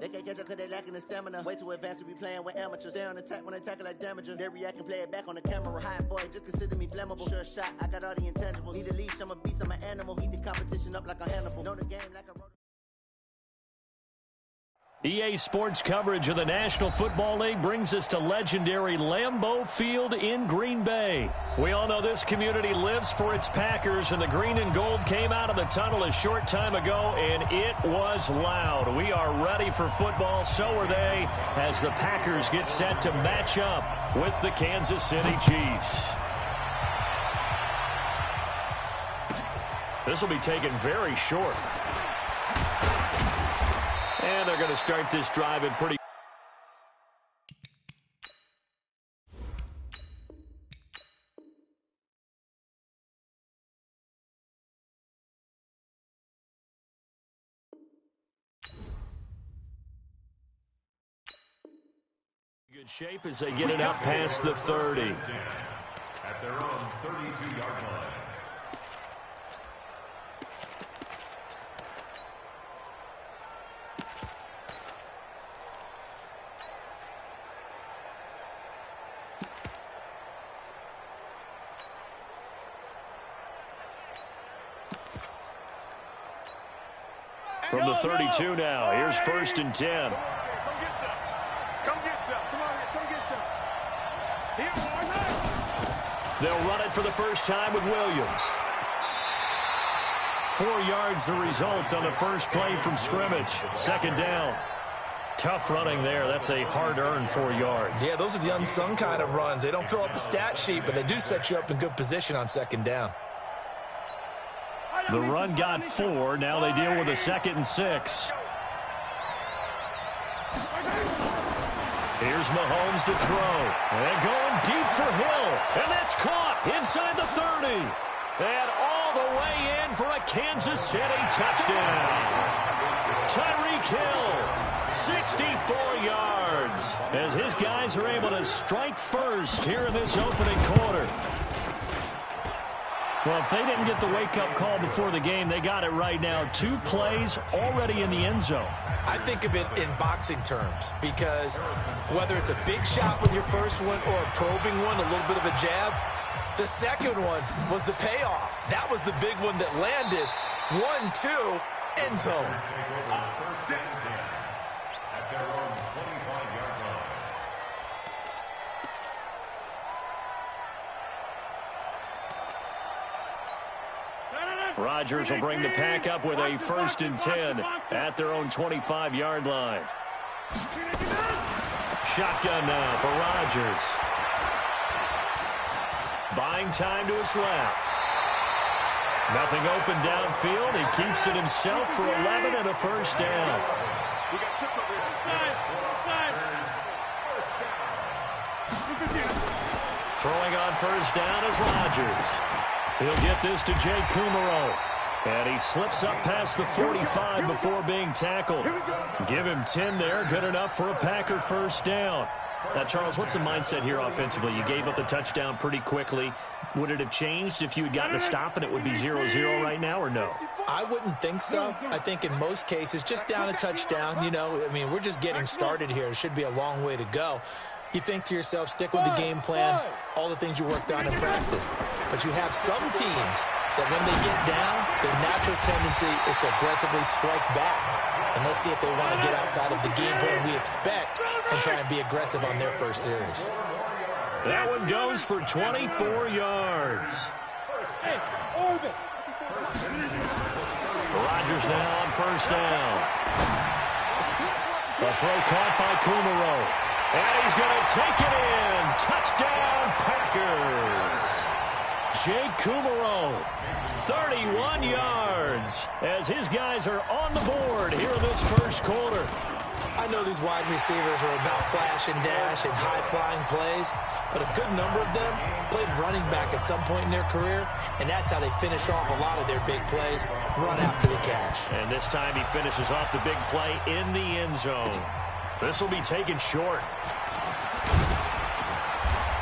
They can't catch up because they lacking the stamina. Way too advanced to be playing with amateurs. Stay on attack when they tackle like damager. They react and play it back on the camera. Hot boy, just consider me flammable. Sure shot, I got all the intangibles. Need a leash, I'm a beast, I'm an animal. Heat the competition up like a Hannibal. Know the game like a road. EA Sports coverage of the National Football League brings us to legendary Lambeau Field in Green Bay. We all know this community lives for its Packers, and the green and gold came out of the tunnel a short time ago, and it was loud. We are ready for football, so are they, as the Packers get set to match up with the Kansas City Chiefs. This will be taken very short. And they're going to start this drive in pretty. Good shape as they get it up past the 30. At their own 32-yard line. From the 32 now, here's 1st and 10. Come get some. Come get some. Come on here. Come get some. Here, boys. They'll run it for the first time with Williams. 4 yards the result on the first play from scrimmage. 2nd down. Tough running there. That's a hard-earned 4 yards. Yeah, those are the unsung kind of runs. They don't fill up the stat sheet, but they do set you up in good position on 2nd down. The run got 4. Now they deal with a 2nd and 6. Here's Mahomes to throw. And going deep for Hill. And that's caught inside the 30. And all the way in for a Kansas City touchdown. Tyreek Hill, 64 yards. As his guys are able to strike first here in this opening quarter. Well, if they didn't get the wake-up call before the game, they got it right now. 2 plays already in the end zone. I think of it in boxing terms because whether it's a big shot with your first one or a probing one, a little bit of a jab, the second one was the payoff. That was the big one that landed. 1-2, end zone. At their own 25-yard line. Rodgers will bring the pack up with a 1st and 10 at their own 25-yard line. Shotgun now for Rodgers. Buying time to his left. Nothing open downfield. He keeps it himself for 11 and a 1st down. Throwing on 1st down is Rodgers. He'll get this to Jay Kumaro. And he slips up past the 45 before being tackled. Give him 10 there. Good enough for a Packer 1st down. Now, Charles, what's the mindset here offensively? You gave up the touchdown pretty quickly. Would it have changed if you had gotten a stop and it would be 0-0 right now, or no? I wouldn't think so. I think in most cases, just down a touchdown, you know, I mean, we're just getting started here. It should be a long way to go. You think to yourself, stick with the game plan, all the things you worked on in practice. But you have some teams that when they get down, their natural tendency is to aggressively strike back. And let's see if they want to get outside of the game plan we expect and try and be aggressive on their first series. That one goes for 24 yards. Rodgers now on 1st down. A throw caught by Kumaro. And he's going to take it in. Touchdown, Packers. Jay Kumaro, 31 yards, as his guys are on the board here in this 1st quarter. I know these wide receivers are about flash and dash and high-flying plays, but a good number of them played running back at some point in their career, and that's how they finish off a lot of their big plays, run after the catch. And this time he finishes off the big play in the end zone. This will be taken short.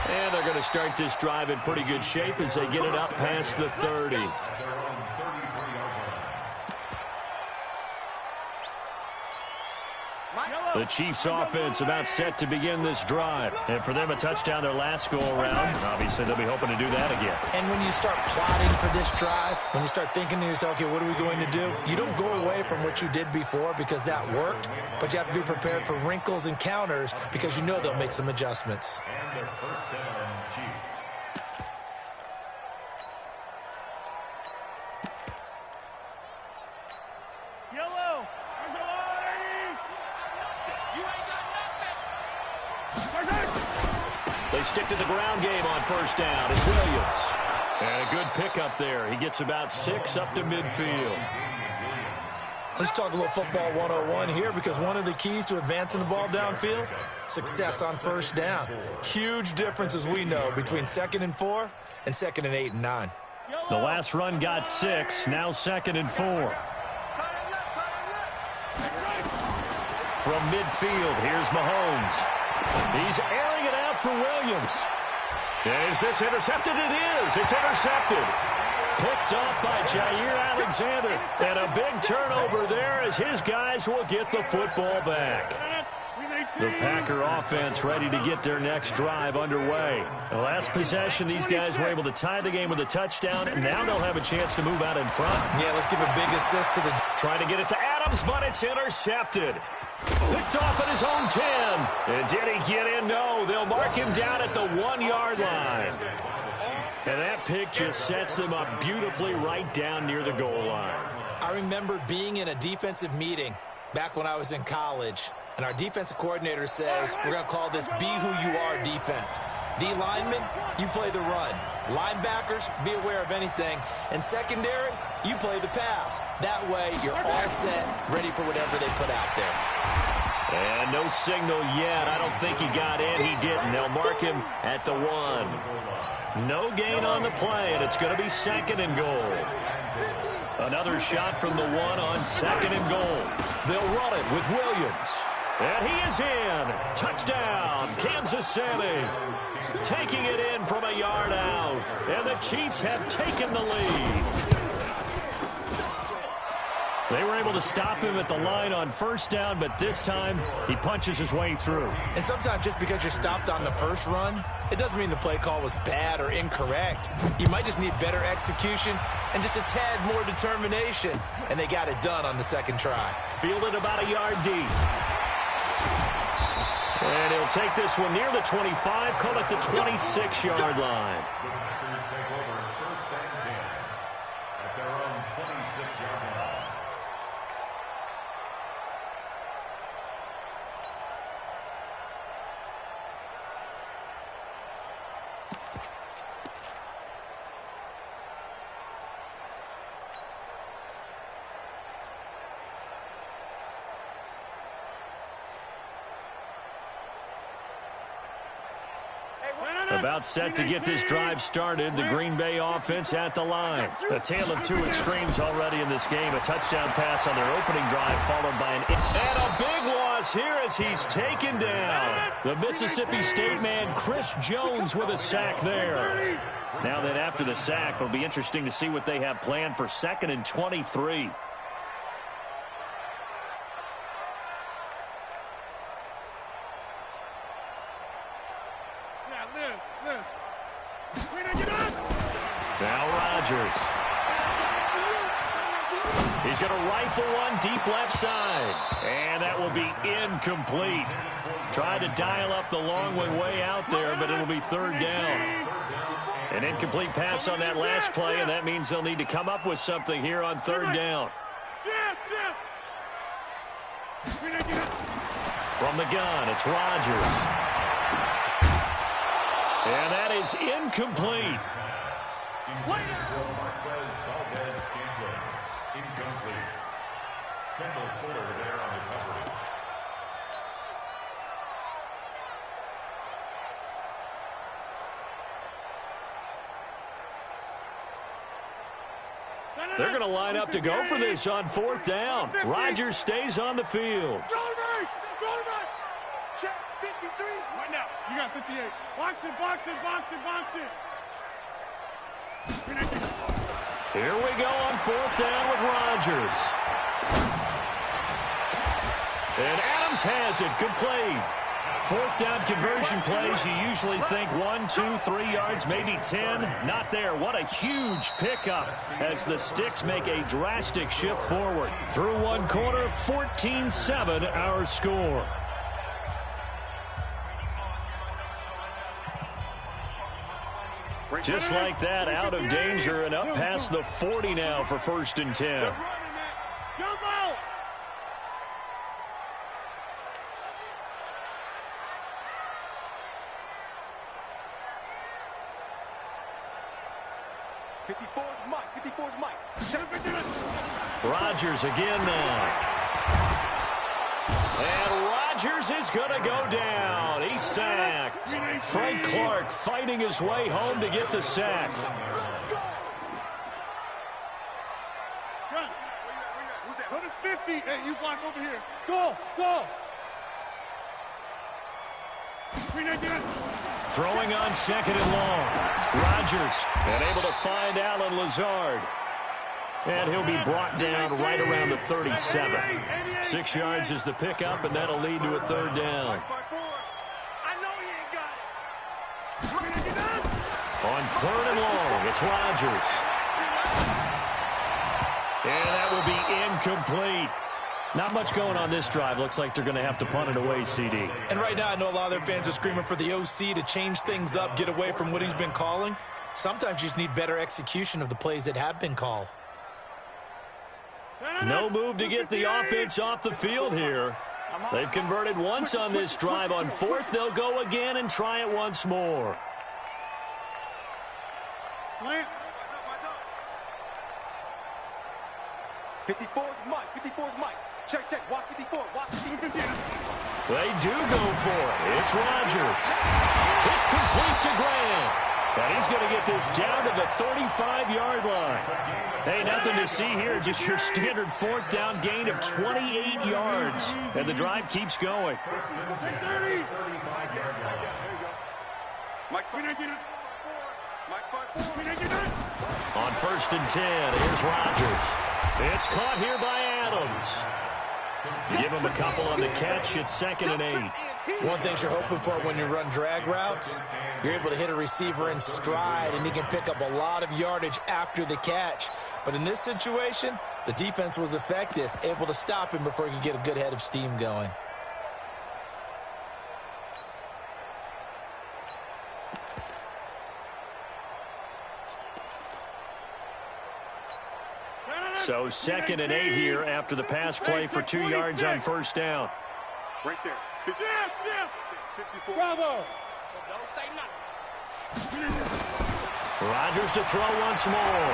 And they're going to start this drive in pretty good shape as they get it up past the 30. The Chiefs offense about set to begin this drive. And for them, a touchdown their last go-around. Obviously, they'll be hoping to do that again. And when you start plotting for this drive, when you start thinking to yourself, okay, what are we going to do? You don't go away from what you did before because that worked, but you have to be prepared for wrinkles and counters because you know they'll make some adjustments. And their first down, Chiefs. Yellow. There's a line. You ain't got nothing. They stick to the ground game on first down. It's Williams. And a good pickup there. He gets about 6 up to midfield. Let's talk a little football 101 here because one of the keys to advancing the ball downfield, success on first down. Huge difference, as we know, between 2nd and 4 and 2nd and 8 and 9. The last run got 6, now 2nd and 4. From midfield, here's Mahomes. He's airing it out for Williams. Is this intercepted? It is. It's intercepted. Picked off by Jair Alexander. And a big turnover there as his guys will get the football back. The Packer offense ready to get their next drive underway. The last possession, these guys were able to tie the game with a touchdown. Now they'll have a chance to move out in front. Yeah, let's give a big assist to the... Trying to get it to Adams, but it's intercepted. Picked off at his own 10. And did he get in? No, they'll mark him down at the 1-yard line. And that pick just sets them up beautifully right down near the goal line. I remember being in a defensive meeting back when I was in college, and our defensive coordinator says, we're going to call this Be Who You Are defense. D linemen, you play the run. Linebackers, be aware of anything. And secondary, you play the pass. That way, you're all set, ready for whatever they put out there. And no signal yet. I don't think he got in. He didn't. They'll mark him at the 1. No gain on the play, and it's going to be 2nd and goal. Another shot from the 1 on 2nd and goal. They'll run it with Williams. And he is in. Touchdown, Kansas City. Taking it in from a yard out. And the Chiefs have taken the lead. They were able to stop him at the line on first down, but this time he punches his way through. And sometimes just because you're stopped on the first run, it doesn't mean the play call was bad or incorrect. You might just need better execution and just a tad more determination. And they got it done on the 2nd try. Fielded about a yard deep. And he'll take this one near the 25, call it the 26-yard line. The Packers take over 1st and 10 at their own 26-yard line. About set to get this drive started. The Green Bay offense at the line. A tale of two extremes already in this game. A touchdown pass on their opening drive followed by and a big loss here as he's taken down. The Mississippi State man Chris Jones with a sack there. Now then after the sack, it'll be interesting to see what they have planned for 2nd and 23. Now Rodgers. He's going to rifle one deep left side. And that will be incomplete. Tried to dial up the long one way out there, but it'll be 3rd down. An incomplete pass on that last play, and that means they'll need to come up with something here on 3rd down. From the gun, it's Rodgers. And that is incomplete. Incomplete. Kendall Fuller there on the coverage. They're going to line up to go for this on 4th down. Rodgers stays on the field. Check 53. Right now. You got 58. Box it, box it, box it, box it. Here we go on 4th down with Rodgers. And Adams Mahomes has it, complete. Fourth down conversion plays, you usually think 1, 2, 3 yards, maybe 10. Not there. What a huge pickup as the Sticks make a drastic shift forward. Through one quarter, 14-7 our score. Just like that, out of danger and up past the 40 now for 1st and 10. Jump out! Rodgers again now. And Rodgers is going to go down. He's sacked. Frank Clark fighting his way home to get the sack. Go to 50. Hey, you block over here. Go, go. Throwing on 2nd and long. Rodgers and able to find Allen Lazard. And he'll be brought down right around the 37. 6 yards is the pickup, and that'll lead to a 3rd down. On 3rd and long, it's Rodgers. And that will be incomplete. Not much going on this drive. Looks like they're going to have to punt it away, CD. And right now, I know a lot of their fans are screaming for the OC to change things up, get away from what he's been calling. Sometimes you just need better execution of the plays that have been called. No move to get the offense off the field here. They've converted once on this drive. On 4th, they'll go again and try it once more. 54 is Mike. 54 is Mike. Check, check. Watch 54. Watch 54. They do go for it. It's Rodgers. It's complete to Grant. And he's going to get this down to the 35-yard line. Hey, nothing to see here. Just your standard 4th down gain of 28 yards. And the drive keeps going. On 1st and 10, here's Rodgers. It's caught here by Adams. Give him a couple on the catch. It's 2nd and 8. One thing you're hoping for when you run drag routes, you're able to hit a receiver in stride, and he can pick up a lot of yardage after the catch. But in this situation, the defense was effective, able to stop him before he could get a good head of steam going. So 2nd and 8 here after the pass play for 2 yards on 1st down. Right there. 54. Bravo. So don't say nothing. Rodgers to throw once more.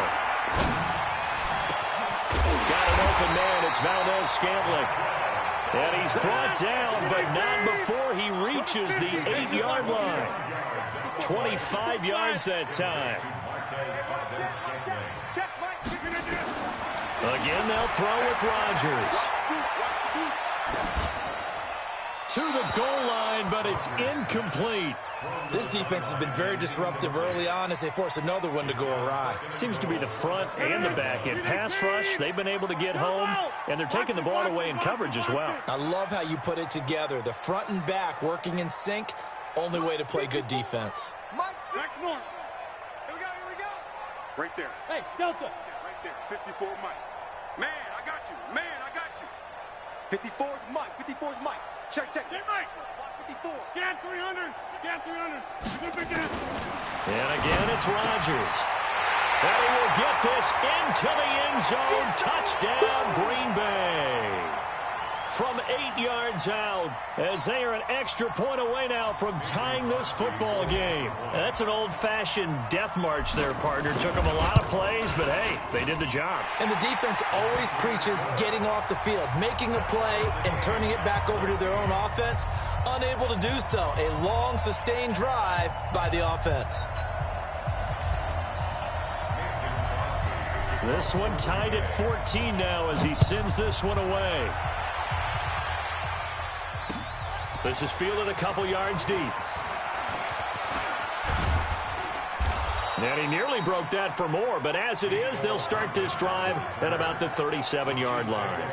Got an open man. It's Valdez-Scantling. And he's brought down, but not before he reaches the 8-yard line. 25 yards that time. Again, they'll throw with Rodgers. To the goal line, but it's incomplete. This defense has been very disruptive early on as they force another one to go awry. Seems to be the front and the back end. Pass rush, they've been able to get home, and they're taking the ball away in coverage as well. I love how you put it together. The front and back working in sync, only way to play good defense. Back north. Here we go. Right there. Hey, Delta. Right there. 54 Mike. Man, I got you. Man, I got you. 54 is Mike. 54 is Mike. Check, check. Get Mike. 54. Get 300. Get 300. You're good, get. And again, it's Rodgers. And he will get this into the end zone. Touchdown, Green Bay. From 8 yards out, as they are an extra point away now from tying this football game. That's an old-fashioned death march there, partner. Took them a lot of plays, but hey, they did the job. And the defense always preaches getting off the field, making a play, and turning it back over to their own offense. Unable to do so. A long, sustained drive by the offense. This one tied at 14 now as he sends this one away. This is fielded a couple yards deep. And he nearly broke that for more, but as it is, they'll start this drive at about the 37-yard line.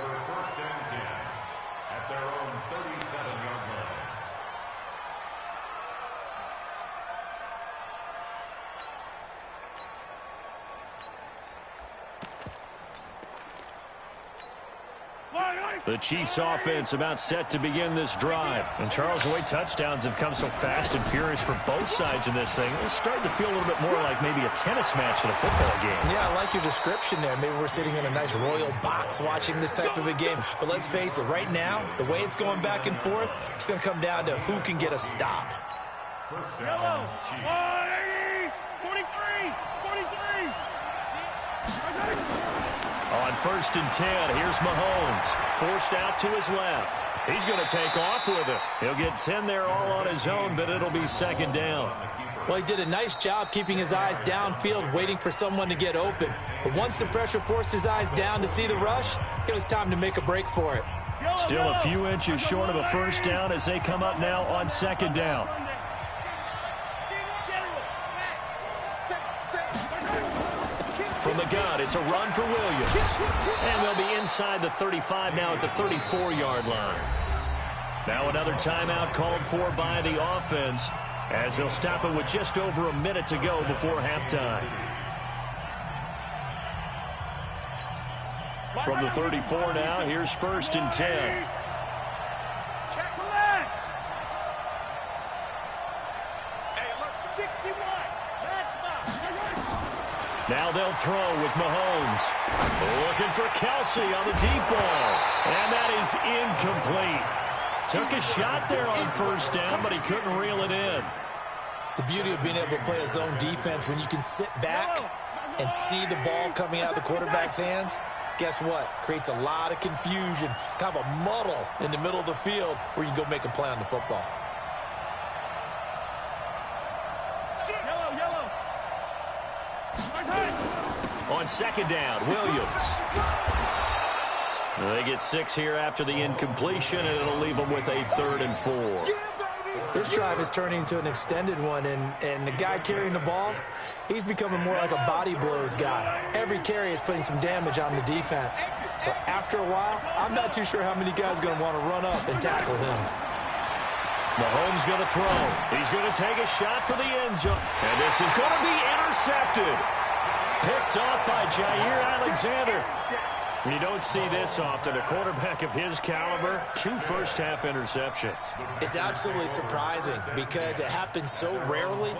The Chiefs offense about set to begin this drive. And Charles, the way touchdowns have come so fast and furious for both sides in this thing, it's starting to feel a little bit more like maybe a tennis match than a football game. Yeah, I like your description there. Maybe we're sitting in a nice royal box watching this type of a game. But let's face it, right now, the way it's going back and forth, it's going to come down to who can get a stop. First down, Chiefs. 43, 43. On 1st and 10, here's Mahomes. Forced out to his left. He's going to take off with it. He'll get 10 there all on his own, but it'll be 2nd down. Well, he did a nice job keeping his eyes downfield, waiting for someone to get open. But once the pressure forced his eyes down to see the rush, it was time to make a break for it. Still a few inches short of a 1st down as they come up now on 2nd down. From the gun, it's a run for Williams. And they'll be inside the 35 now at the 34-yard line. Now another timeout called for by the offense as they'll stop it with just over a minute to go before halftime. From the 34 now, here's 1st and 10. Now they'll throw with Mahomes. Looking for Kelsey on the deep ball. And that is incomplete. Took a shot there on 1st down, but he couldn't reel it in. The beauty of being able to play a zone defense, when you can sit back and see the ball coming out of the quarterback's hands, guess what? Creates a lot of confusion, kind of a muddle in the middle of the field where you can go make a play on the football. On 2nd down, Williams. They get 6 here after the incompletion, and it'll leave them with a 3rd and 4. This drive is turning into an extended one, and the guy carrying the ball, he's becoming more like a body blows guy. Every carry is putting some damage on the defense. So after a while, I'm not too sure how many guys are going to want to run up and tackle him. Mahomes going to throw. He's going to take a shot for the end zone. And this is going to be intercepted. Picked off by Jair Alexander. You don't see this often. A quarterback of his caliber, 2 first-half interceptions. It's absolutely surprising because it happens so rarely.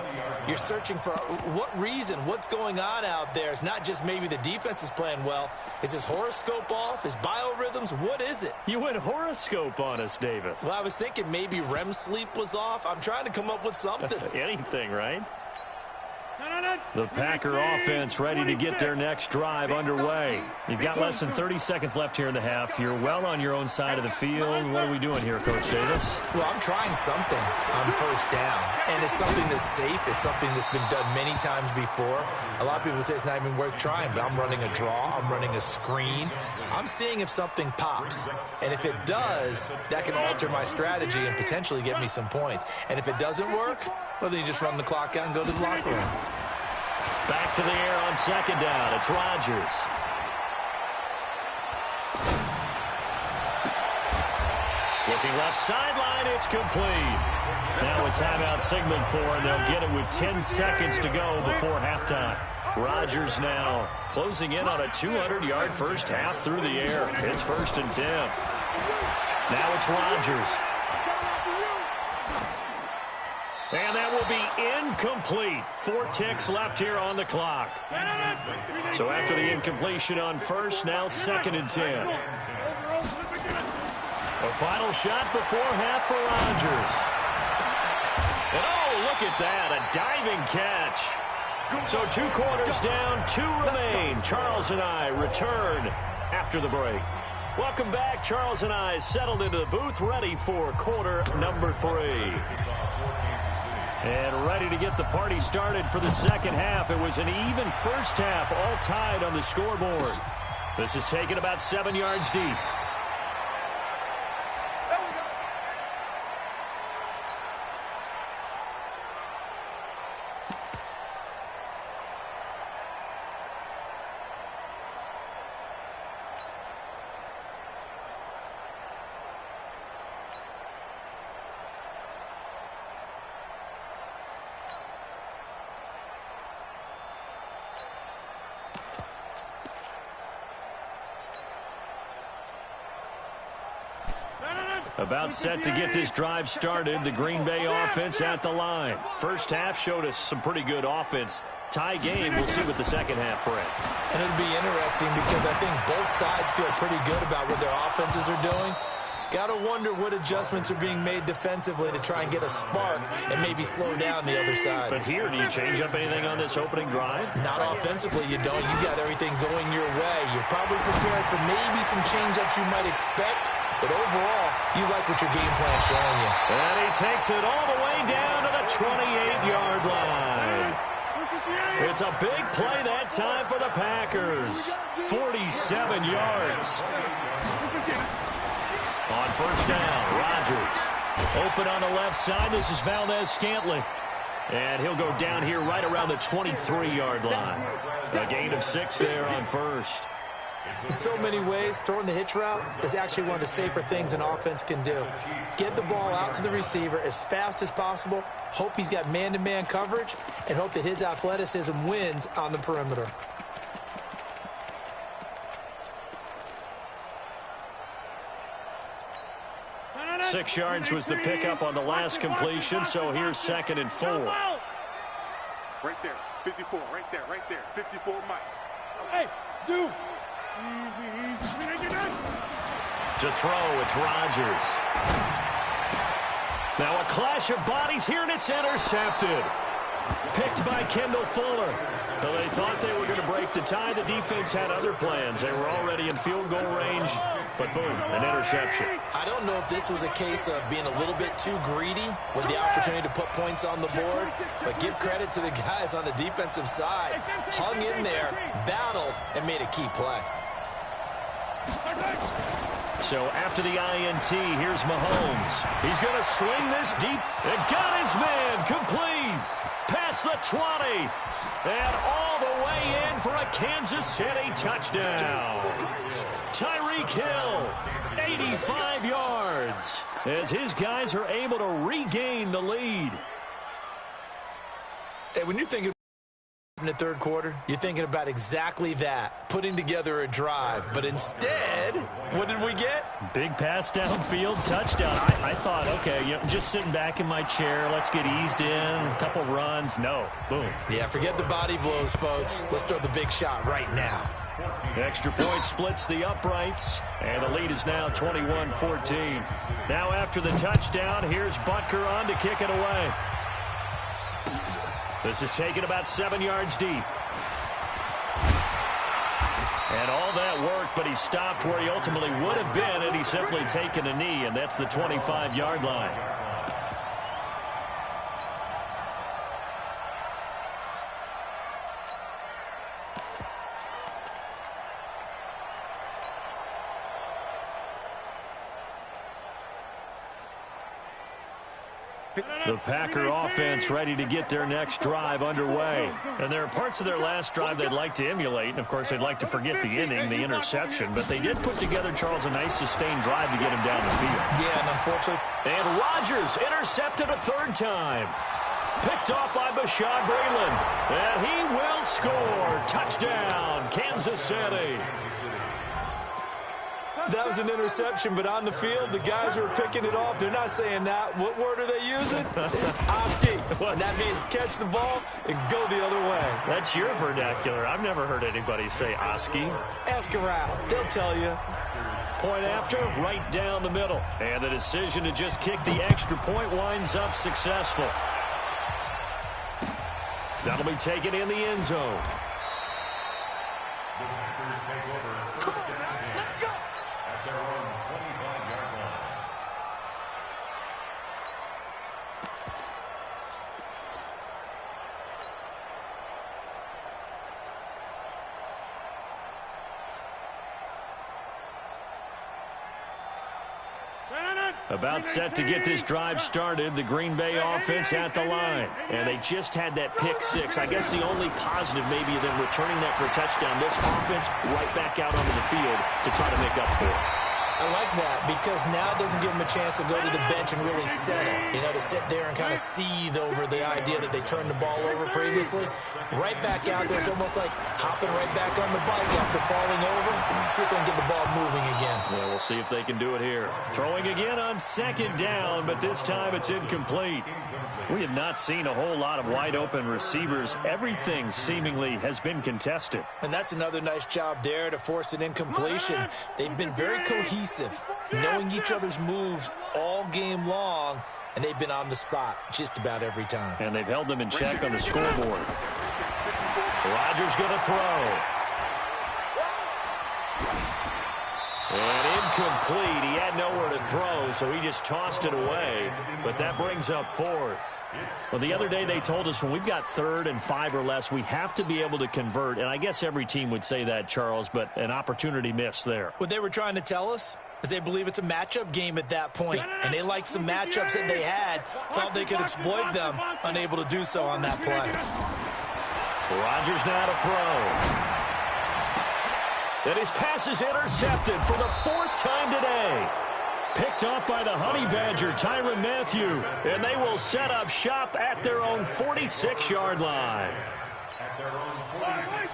You're searching for what reason, what's going on out there. It's not just maybe the defense is playing well. Is his horoscope off? His biorhythms? What is it? You went horoscope on us, Davis. Well, I was thinking maybe REM sleep was off. I'm trying to come up with something. Anything, right? The Packer offense ready to get their next drive underway. You've got less than 30 seconds left here in the half. You're well on your own side of the field. What are we doing here, Coach Davis? Well, I'm trying something on 1st down, and it's something that's safe. It's something that's been done many times before. A lot of people say it's not even worth trying, but I'm running a draw. I'm running a screen. I'm seeing if something pops, and if it does, that can alter my strategy and potentially get me some points. And if it doesn't work, well, then you just run the clock out and go to the locker room. Back to the air on 2nd down. It's Rodgers. Looking left sideline. It's complete. Now a timeout signaled for, and they'll get it with 10 seconds to go before halftime. Rodgers now closing in on a 200-yard first half through the air. It's 1st and 10. Now it's Rodgers. And that will be incomplete. 4 ticks left here on the clock. So after the incompletion on 1st, now 2nd and 10. A final shot before half for Rodgers. And oh, look at that, a diving catch. So 2 quarters down, 2 remain. Charles and I return after the break. Welcome back. Charles and I settled into the booth, ready for quarter number 3. And ready to get the party started for the second half. It was an even first half, all tied on the scoreboard. This is taken about 7 yards deep. About set to get this drive started. The Green Bay offense at the line. First half showed us some pretty good offense. Tie game. We'll see what the second half brings. And it'll be interesting because I think both sides feel pretty good about what their offenses are doing. Got to wonder what adjustments are being made defensively to try and get a spark and maybe slow down the other side. But here, do you change up anything on this opening drive? Not offensively, you don't. You got everything going your way. You're probably prepared for maybe some change-ups you might expect, but overall, you like what your game plan's showing you. And he takes it all the way down to the 28-yard line. It's a big play that time for the Packers. 47 yards. On first down, Rodgers. Open on the left side. This is Valdez-Scantling. And he'll go down here right around the 23-yard line. A gain of 6 there on first. In so many ways, throwing the hitch route is actually one of the safer things an offense can do. Get the ball out to the receiver as fast as possible, hope he's got man-to-man coverage, and hope that his athleticism wins on the perimeter. Six yards was the pickup on the last completion, so here's 2nd and 4. Right there, 54, right there, 54, Mike. Hey, Zoo. To throw, it's Rodgers. Now a clash of bodies here, and it's intercepted. Picked by Kendall Fuller. So they thought they were going to break the tie. The defense had other plans. They were already in field goal range, but boom, an interception. I don't know if this was a case of being a little bit too greedy with the opportunity to put points on the board, but give credit to the guys on the defensive side. Hung in there, battled, and made a key play. So after the INT, here's Mahomes. He's going to sling this deep and got his man complete. Past the 20. And all the way in for a Kansas City touchdown. Tyreek Hill, 85 yards, as his guys are able to regain the lead. Hey, when you're thinking in the third quarter, you're thinking about exactly that, putting together a drive. But instead, what did we get? Big pass downfield, touchdown. I thought, okay, just sitting back in my chair, let's get eased in, a couple runs. No, boom. Yeah, forget the body blows, folks. Let's throw the big shot right now. Extra point splits the uprights, and the lead is now 21-14. Now after the touchdown, here's Butker on to kick it away. This is taken about 7 yards deep. And all that work, but he stopped where he ultimately would have been had he simply taken a knee, and that's the 25-yard line. The Packer offense ready to get their next drive underway. And there are parts of their last drive they'd like to emulate. And, of course, they'd like to forget the inning, the interception. But they did put together, Charles, a nice sustained drive to get him down the field. Yeah, and unfortunately. And Rodgers intercepted a third time. Picked off by Bashaud Breeland. And he will score. Touchdown, Kansas City. That was an interception, but on the field, the guys who are picking it off, they're not saying that. What word are they using? It's Oski. And that means catch the ball and go the other way. That's your vernacular. I've never heard anybody say Oski. Ask around. They'll tell you. Point after, right down the middle. And the decision to just kick the extra point winds up successful. That'll be taken in the end zone. About set to get this drive started, the Green Bay offense at the line. And they just had that pick six. I guess the only positive maybe than returning that for a touchdown, this offense right back out onto the field to try to make up for it. I like that because now it doesn't give them a chance to go to the bench and really settle. You know, to sit there and kind of seethe over the idea that they turned the ball over previously. Right back out there, it's almost like hopping right back on the bike after falling over. See if they can get the ball moving again. Yeah, We'll see if they can do it here. Throwing again on second down, but this time it's incomplete. We have not seen a whole lot of wide-open receivers. Everything seemingly has been contested. And that's another nice job there to force an incompletion. They've been very cohesive, knowing each other's moves all game long, and they've been on the spot just about every time. And they've held them in check on the scoreboard. Rodgers going to throw. And incomplete. He had nowhere to throw, so he just tossed it away. But that brings up fourth. Well, the other day they told us when we've got 3rd and 5 or less, we have to be able to convert. And I guess every team would say that, Charles, but an opportunity missed there. What they were trying to tell us is they believe it's a matchup game at that point. And they liked some matchups that they had, thought they could exploit them, unable to do so on that play. Rodgers now to throw. And his pass is intercepted for the 4th time today. Picked off by the Honey Badger, Tyrann Mathieu. And they will set up shop at their own 46-yard line.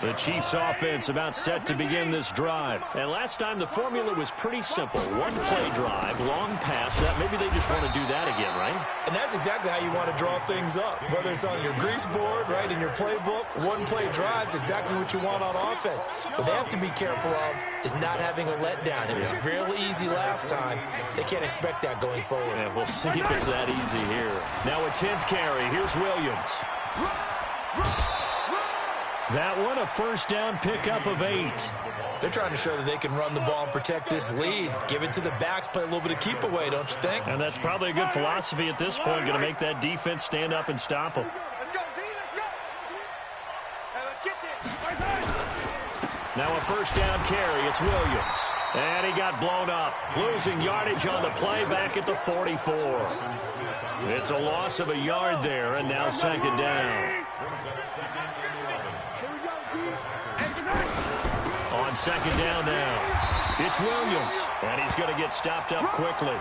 The Chiefs offense about set to begin this drive. And last time the formula was pretty simple. One-play drive, long pass. Maybe they just want to do that again, right? And that's exactly how you want to draw things up. Whether it's on your grease board, right, in your playbook, one-play drive's exactly what you want on offense. What they have to be careful of is not having a letdown. It was real easy last time. They can't expect that going forward. Yeah, we'll see if it's that easy here. Now a 10th carry. Here's Williams. That one, a first down pickup of 8. They're trying to show that they can run the ball and protect this lead. Give it to the backs, play a little bit of keep away, don't you think? And that's probably a good philosophy at this point, going to make that defense stand up and stop them. Let's go, D, let's go. Hey, let's get this. Now a first down carry. It's Williams. And he got blown up. Losing yardage on the play back at the 44. It's a loss of a yard there, and now second down. On second down now, it's Williams, and he's going to get stopped up quickly.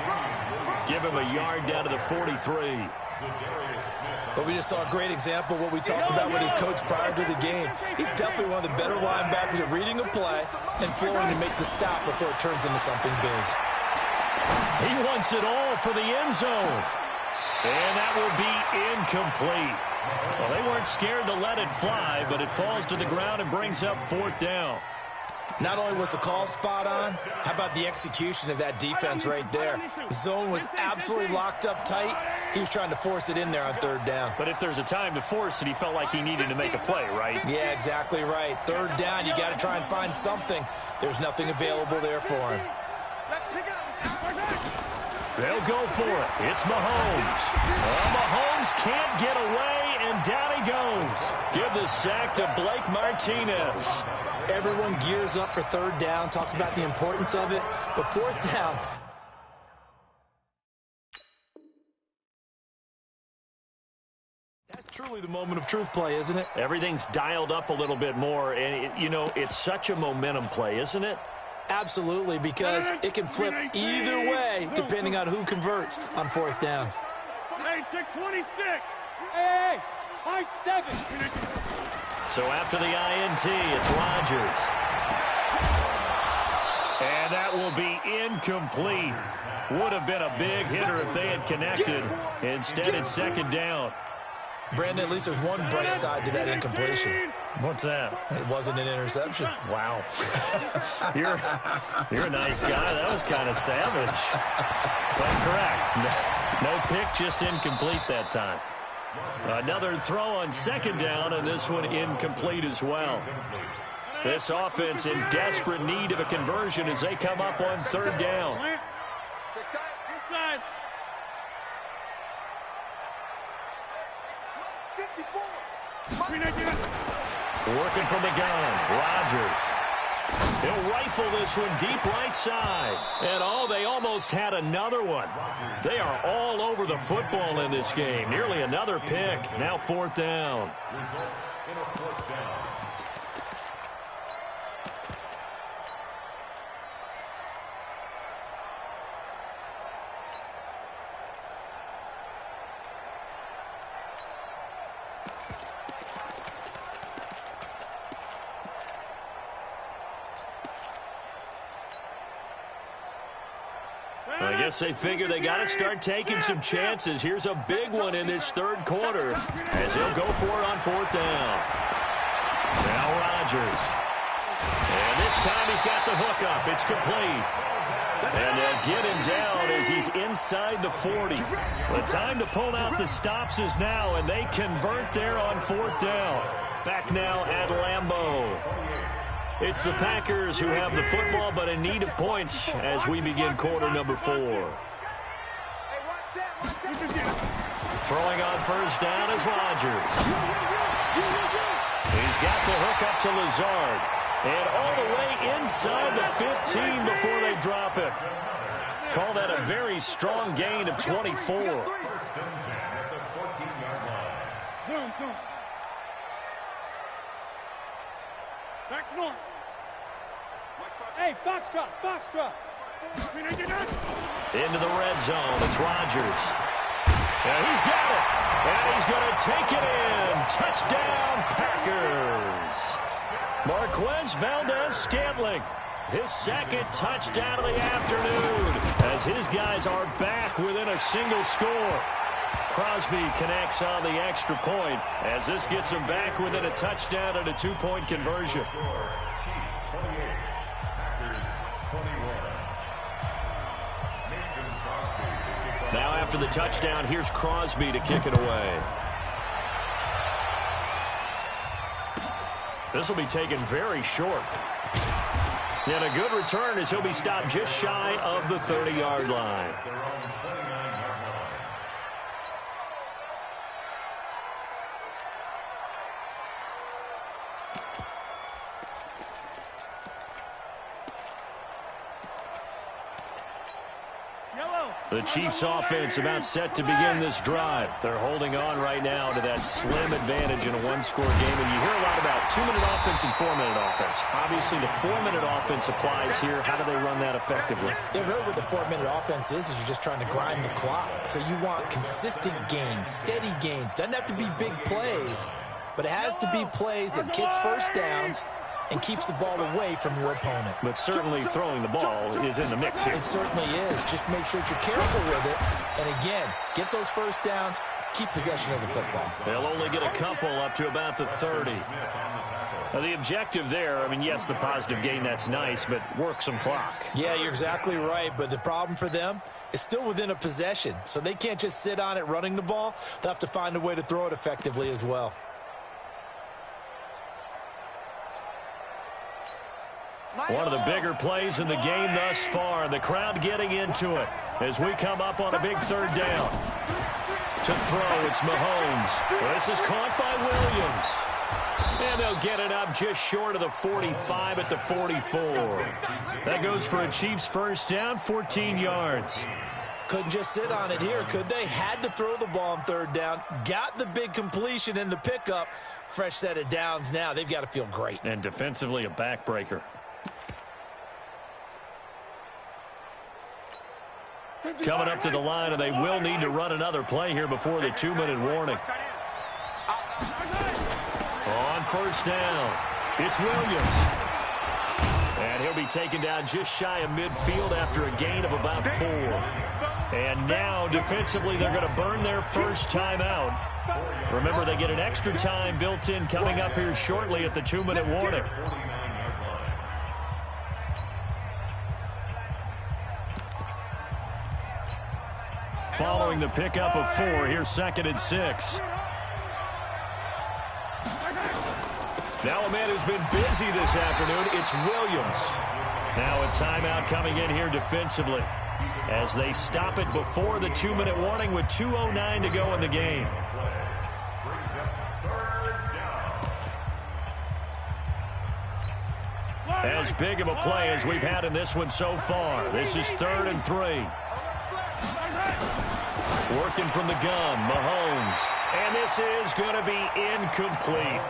Give him a yard down to the 43. But we just saw a great example of what we talked about with his coach prior to the game. He's definitely one of the better linebackers at reading a play and flowing to make the stop before it turns into something big. He wants it all for the end zone. And that will be incomplete. Well, they weren't scared to let it fly, but it falls to the ground and brings up 4th down. Not only was the call spot on, how about the execution of that defense right there? The zone was absolutely locked up tight. He was trying to force it in there on 3rd down. But if there's a time to force it, he felt like he needed to make a play, right? Yeah, exactly right. 3rd down, you got to try and find something. There's nothing available there for him. They'll go for it. It's Mahomes. Well, Mahomes can't get away, and down he goes. Give the sack to Blake Martinez. Everyone gears up for 3rd down, talks about the importance of it, but 4th down. That's truly the moment of truth play, isn't it? Everything's dialed up a little bit more, and, it's such a momentum play, isn't it? Absolutely, because it can flip either way depending on who converts on 4th down. Hey, check 26. Hey, high 7. So after the INT, it's Rodgers. And that will be incomplete. Would have been a big hitter if they had connected. Instead, it's second down. Brandon, at least there's one bright side to that incompletion. What's that? It wasn't an interception. Wow. You're a nice guy. That was kind of savage. But correct. No pick, just incomplete that time. Another throw on second down, and this one incomplete as well. This offense in desperate need of a conversion as they come up on 3rd down. Inside. 54. Working from the gun, Rodgers. He'll rifle this one deep right side. And, they almost had another one. They are all over the football in this game. Nearly another pick. Now 4th down. Results in a 4th down. I guess they figure they got to start taking some chances. Here's a big one in this third quarter as he'll go for it on fourth down. Now Rodgers. And this time he's got the hook up. It's complete. And they'll get him down as he's inside the 40. The time to pull out the stops is now, and they convert there on fourth down. Back now at Lambeau. It's the Packers who have the football but in need of points as we begin quarter number 4. Throwing on first down is Rodgers. He's got the hook up to Lazard. And all the way inside the 15 before they drop it. Call that a very strong gain of 24. Back north. Hey, foxtrot, foxtrot. Into the red zone. It's Rodgers. And he's got it. And he's going to take it in. Touchdown, Packers. Marquez Valdez-Scantling, his second touchdown of the afternoon as his guys are back within a single score. Crosby connects on the extra point as this gets him back within a touchdown and a 2-point conversion. Now after the touchdown, here's Crosby to kick it away. This will be taken very short. And a good return as he'll be stopped just shy of the 30-yard line. The Chiefs offense about set to begin this drive. They're holding on right now to that slim advantage in a one-score game. And you hear a lot about 2-minute offense and 4-minute offense. Obviously, the 4-minute offense applies here. How do they run that effectively? Yeah, really what the 4-minute offense is you're just trying to grind the clock. So you want consistent gains, steady gains. Doesn't have to be big plays, but it has to be plays that gets first downs and keeps the ball away from your opponent. But certainly throwing the ball is in the mix here. It certainly is. Just make sure that you're careful with it. And again, get those first downs, keep possession of the football. They'll only get a couple up to about the 30. Now the objective there, I mean, yes, the positive gain, that's nice, but work some clock. Yeah, you're exactly right. But the problem for them is still within a possession. So they can't just sit on it running the ball. They'll have to find a way to throw it effectively as well. One of the bigger plays in the game thus far. The crowd getting into it as we come up on a big third down. To throw, it's Mahomes. This is caught by Williams. And they'll get it up just short of the 45 at the 44. That goes for a Chiefs first down, 14 yards. Couldn't just sit on it here, could they? Had to throw the ball on third down. Got the big completion in the pickup. Fresh set of downs now. They've got to feel great. And defensively, a backbreaker. Coming up to the line, and they will need to run another play here before the 2-minute warning. On first down, it's Williams. And he'll be taken down just shy of midfield after a gain of about 4. And now, defensively, they're going to burn their first timeout. Remember, they get an extra time built in coming up here shortly at the 2-minute warning. Following the pickup of 4, here's 2nd and 6. Now a man who's been busy this afternoon, it's Williams. Now a timeout coming in here defensively as they stop it before the 2-minute warning with 2:09 to go in the game. As big of a play as we've had in this one so far. This is 3rd and 3. Working from the gun, Mahomes. And this is going to be incomplete.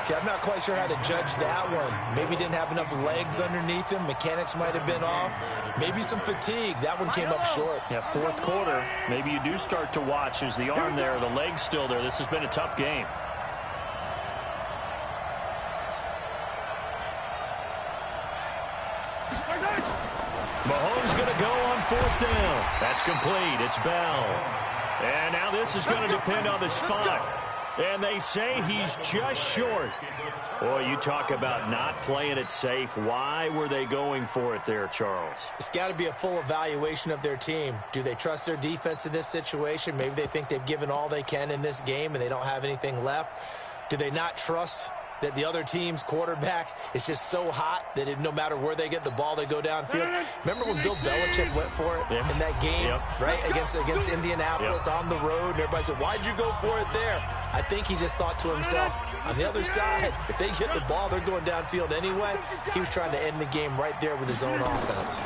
Okay, I'm not quite sure how to judge that one. Maybe didn't have enough legs underneath him. Mechanics might have been off. Maybe some fatigue. That one came up short. Yeah, 4th quarter. Maybe you do start to watch. Is the arm there, the leg's still there. This has been a tough game. Mahomes going to go on 4th down. That's complete. It's Bell. And now this is going to depend on the spot. And they say he's just short. Boy, you talk about not playing it safe. Why were they going for it there, Charles? It's got to be a full evaluation of their team. Do they trust their defense in this situation? Maybe they think they've given all they can in this game and they don't have anything left. Do they not trust that the other team's quarterback is just so hot that no matter where they get the ball, they go downfield? Remember when Bill Belichick went for it in that game, right, against Indianapolis on the road, and everybody said, why'd you go for it there? I think he just thought to himself, on the other side, if they get the ball, they're going downfield anyway. He was trying to end the game right there with his own offense.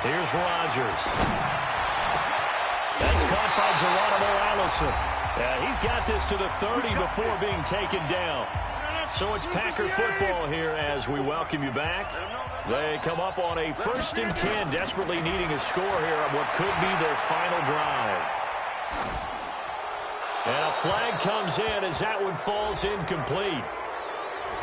Here's Rodgers. That's caught by Geronimo Allison. Yeah, he's got this to the 30 before being taken down. So it's Packer football here as we welcome you back. They come up on a 1st and 10, desperately needing a score here on what could be their final drive. And a flag comes in as that one falls incomplete.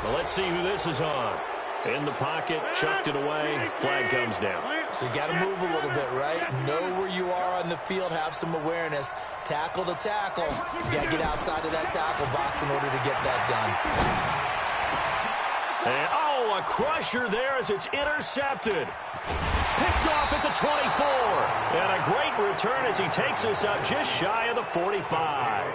Well, let's see who this is on. In the pocket, chucked it away, flag comes down. So you got to move a little bit, right? Know where you are on the field, have some awareness. Tackle to tackle. You got to get outside of that tackle box in order to get that done. And, oh, a crusher there as it's intercepted. Picked off at the 24. And a great return as he takes us up just shy of the 45.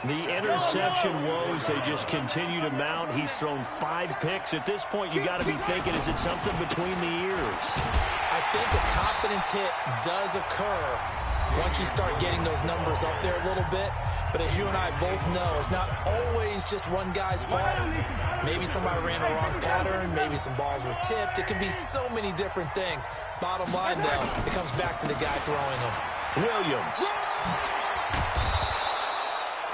The interception woes, they just continue to mount. He's thrown 5 picks. At this point, you got to be thinking, is it something between the ears? I think a confidence hit does occur once you start getting those numbers up there a little bit. But as you and I both know, it's not always just one guy's fault. Maybe somebody ran a wrong pattern. Maybe some balls were tipped. It could be so many different things. Bottom line, though, it comes back to the guy throwing them. Williams.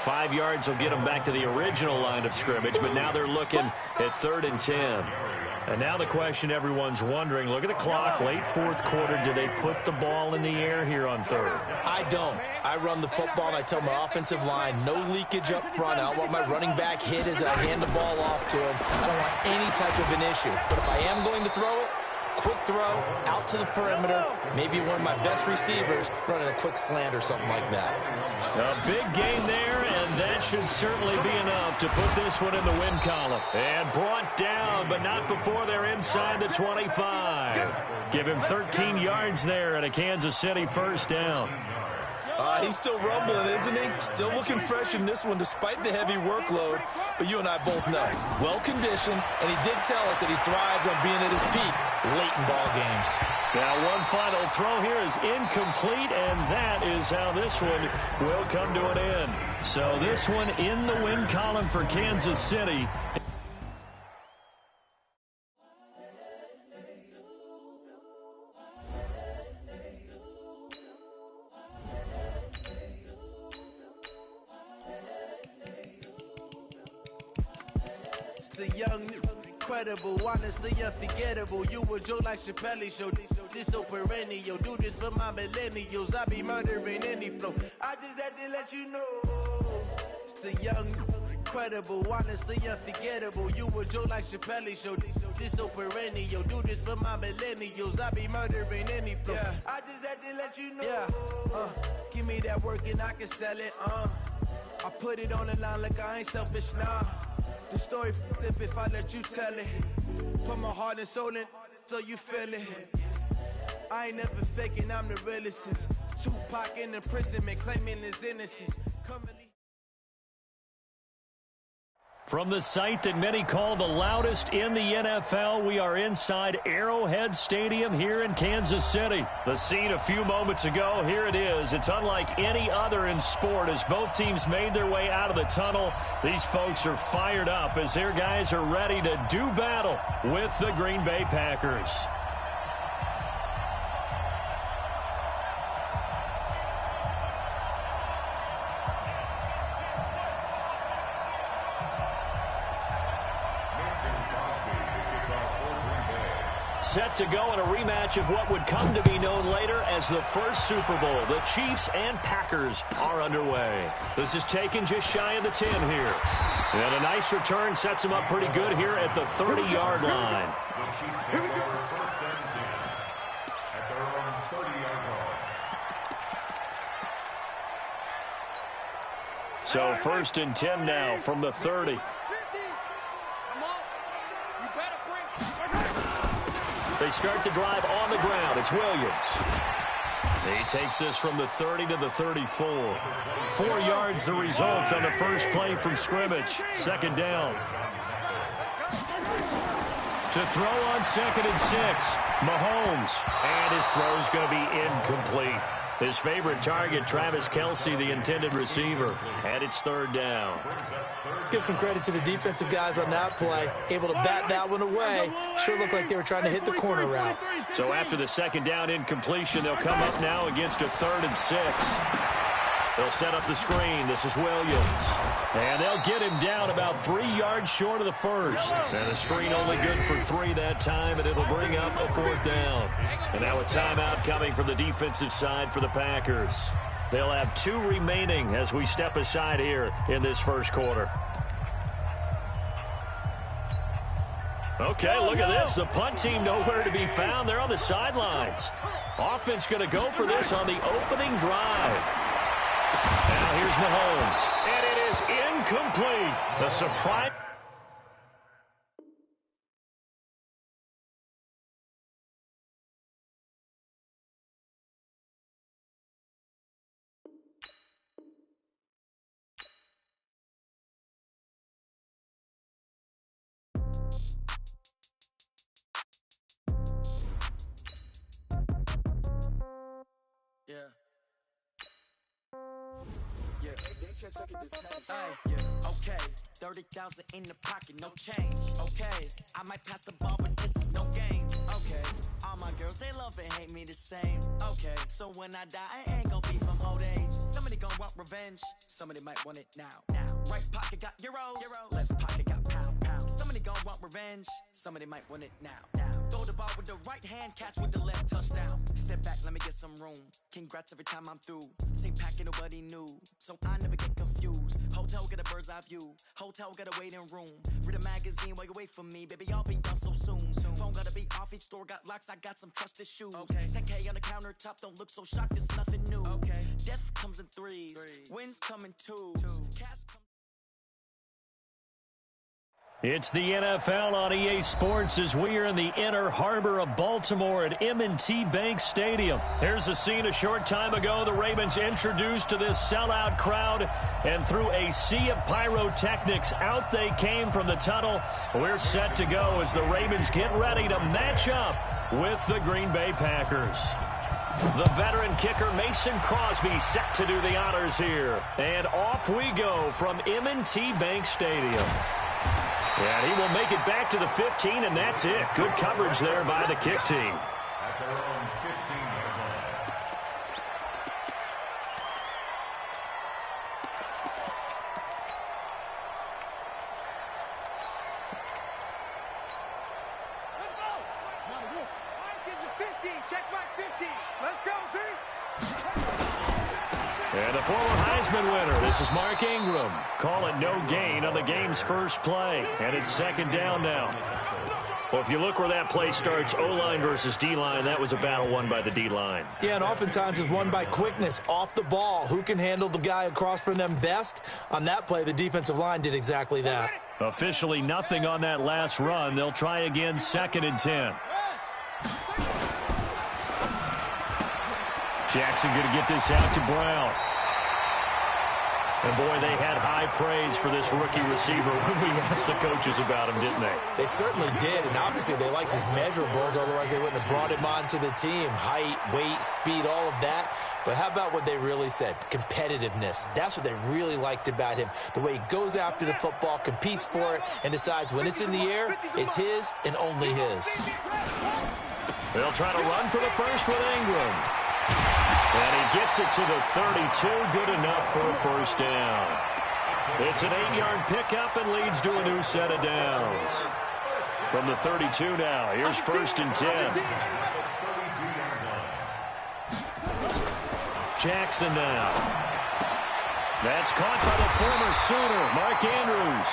5 yards will get them back to the original line of scrimmage, but now they're looking at 3rd and 10. And now the question everyone's wondering, look at the clock, late 4th quarter, do they put the ball in the air here on 3rd? I don't. I run the football, and I tell my offensive line, no leakage up front. I don't want my running back hit as I hand the ball off to him. I don't want any type of an issue. But if I am going to throw it, quick throw, out to the perimeter, maybe one of my best receivers running a quick slant or something like that. A big gain there, and that should certainly be enough to put this one in the win column. And brought down, but not before they're inside the 25. Give him 13 yards there and a Kansas City 1st down. He's still rumbling, isn't he? Still looking fresh in this one despite the heavy workload. But you and I both know, well-conditioned, and he did tell us that he thrives on being at his peak late in ball games. Now, one final throw here is incomplete, and that is how this one will come to an end. So this one in the win column for Kansas City. The young, incredible, honestly unforgettable. You a Joe like Chappelle show. This so perennial. Do this for my millennials. I be murdering any flow. I just had to let you know. It's the young, incredible, honestly unforgettable. You a Joe like Chappelle show. This so perennial. Do this for my millennials. I be murdering any flow. Yeah. I just had to let you know. Yeah. Give me that work and I can sell it. I put it on the line like I ain't selfish, nah. The story flip if I let you tell it. Put my heart and soul in so you feel it. I ain't never faking, I'm the realest since Tupac in imprisonment claiming his innocence. From the site that many call the loudest in the NFL, we are inside Arrowhead Stadium here in Kansas City. The scene a few moments ago, here it is. It's unlike any other in sport as both teams made their way out of the tunnel. These folks are fired up as their guys are ready to do battle with the Green Bay Packers. Set to go in a rematch of what would come to be known later as the first Super Bowl. The Chiefs and Packers are underway. This is taken just shy of the 10 here. And a nice return sets them up pretty good here at the 30-yard line. So 1st and 10 now from the 30. They start the drive on the ground. It's Williams. He takes this from the 30 to the 34. 4 yards the result on the first play from scrimmage. 2nd down. To throw on 2nd and 6. Mahomes. And his throw's going to be incomplete. His favorite target, Travis Kelce, the intended receiver. And it's 3rd down. Let's give some credit to the defensive guys on that play. Able to bat that one away. Sure looked like they were trying to hit the corner route. So after the 2nd down incompletion, they'll come up now against a 3rd and 6. They'll set up the screen. This is Williams. And they'll get him down about 3 yards short of the first. And the screen only good for 3 that time, and it'll bring up a 4th down. And now a timeout coming from the defensive side for the Packers. They'll have 2 remaining as we step aside here in this first quarter. Okay, look at this. The punt team nowhere to be found. They're on the sidelines. Offense going to go for this on the opening drive. Now here's Mahomes, and it is incomplete. The surprise. Okay, 30,000 in the pocket, no change. Okay, I might pass the ball, but this is no game. Okay, all my girls, they love and hate me the same. Okay, so when I die, I ain't gonna be from old age. Somebody gonna want revenge, somebody might want it now. Right pocket got euros, left pocket got pounds. Somebody gonna want revenge, somebody might want it now. Throw the ball with the right hand, catch with the left, touchdown. Step back, let me get some room. Congrats every time I'm through. Same packet, nobody knew, so I never get confused. Hotel get a bird's eye view. Hotel got a waiting room. Read a magazine while you wait for me, baby. I'll be done so soon. Phone gotta be off. Each store got locks. I got some trusted shoes. Okay. 10K on the countertop. Don't look so shocked. It's nothing new. Okay. Death comes in threes. Wins come in twos. Cash comes. It's the NFL on EA Sports as we are in the inner harbor of Baltimore at M&T Bank Stadium. Here's a scene a short time ago. The Ravens introduced to this sellout crowd, and through a sea of pyrotechnics, out they came from the tunnel. We're set to go as the Ravens get ready to match up with the Green Bay Packers. The veteran kicker Mason Crosby set to do the honors here. And off we go from M&T Bank Stadium. And he will make it back to the 15, and that's it. Good coverage there by the kick team. At their own 15-yard line. Let's go. Mike gives you 15. Check Mike 15. Let's go, D. And the former Heisman winner, this is Mark Ingram. Call it no gain on the game's first play. And it's 2nd down now. Well, if you look where that play starts, O-line versus D-line, that was a battle won by the D-line. Yeah, and oftentimes it's won by quickness off the ball. Who can handle the guy across from them best? On that play, the defensive line did exactly that. Officially nothing on that last run. They'll try again, 2nd and 10. Jackson going to get this out to Brown. And, boy, they had high praise for this rookie receiver when we asked the coaches about him, didn't they? They certainly did, and obviously they liked his measurables. Otherwise, they wouldn't have brought him onto the team. Height, weight, speed, all of that. But how about what they really said? Competitiveness. That's what they really liked about him. The way he goes after the football, competes for it, and decides when it's in the air, it's his and only his. They'll try to run for the first with Ingram. And he gets it to the 32. Good enough for a first down. It's an 8-yard pickup and leads to a new set of downs. From the 32 now, here's 1st and 10. Jackson now. That's caught by the former Sooner, Mark Andrews.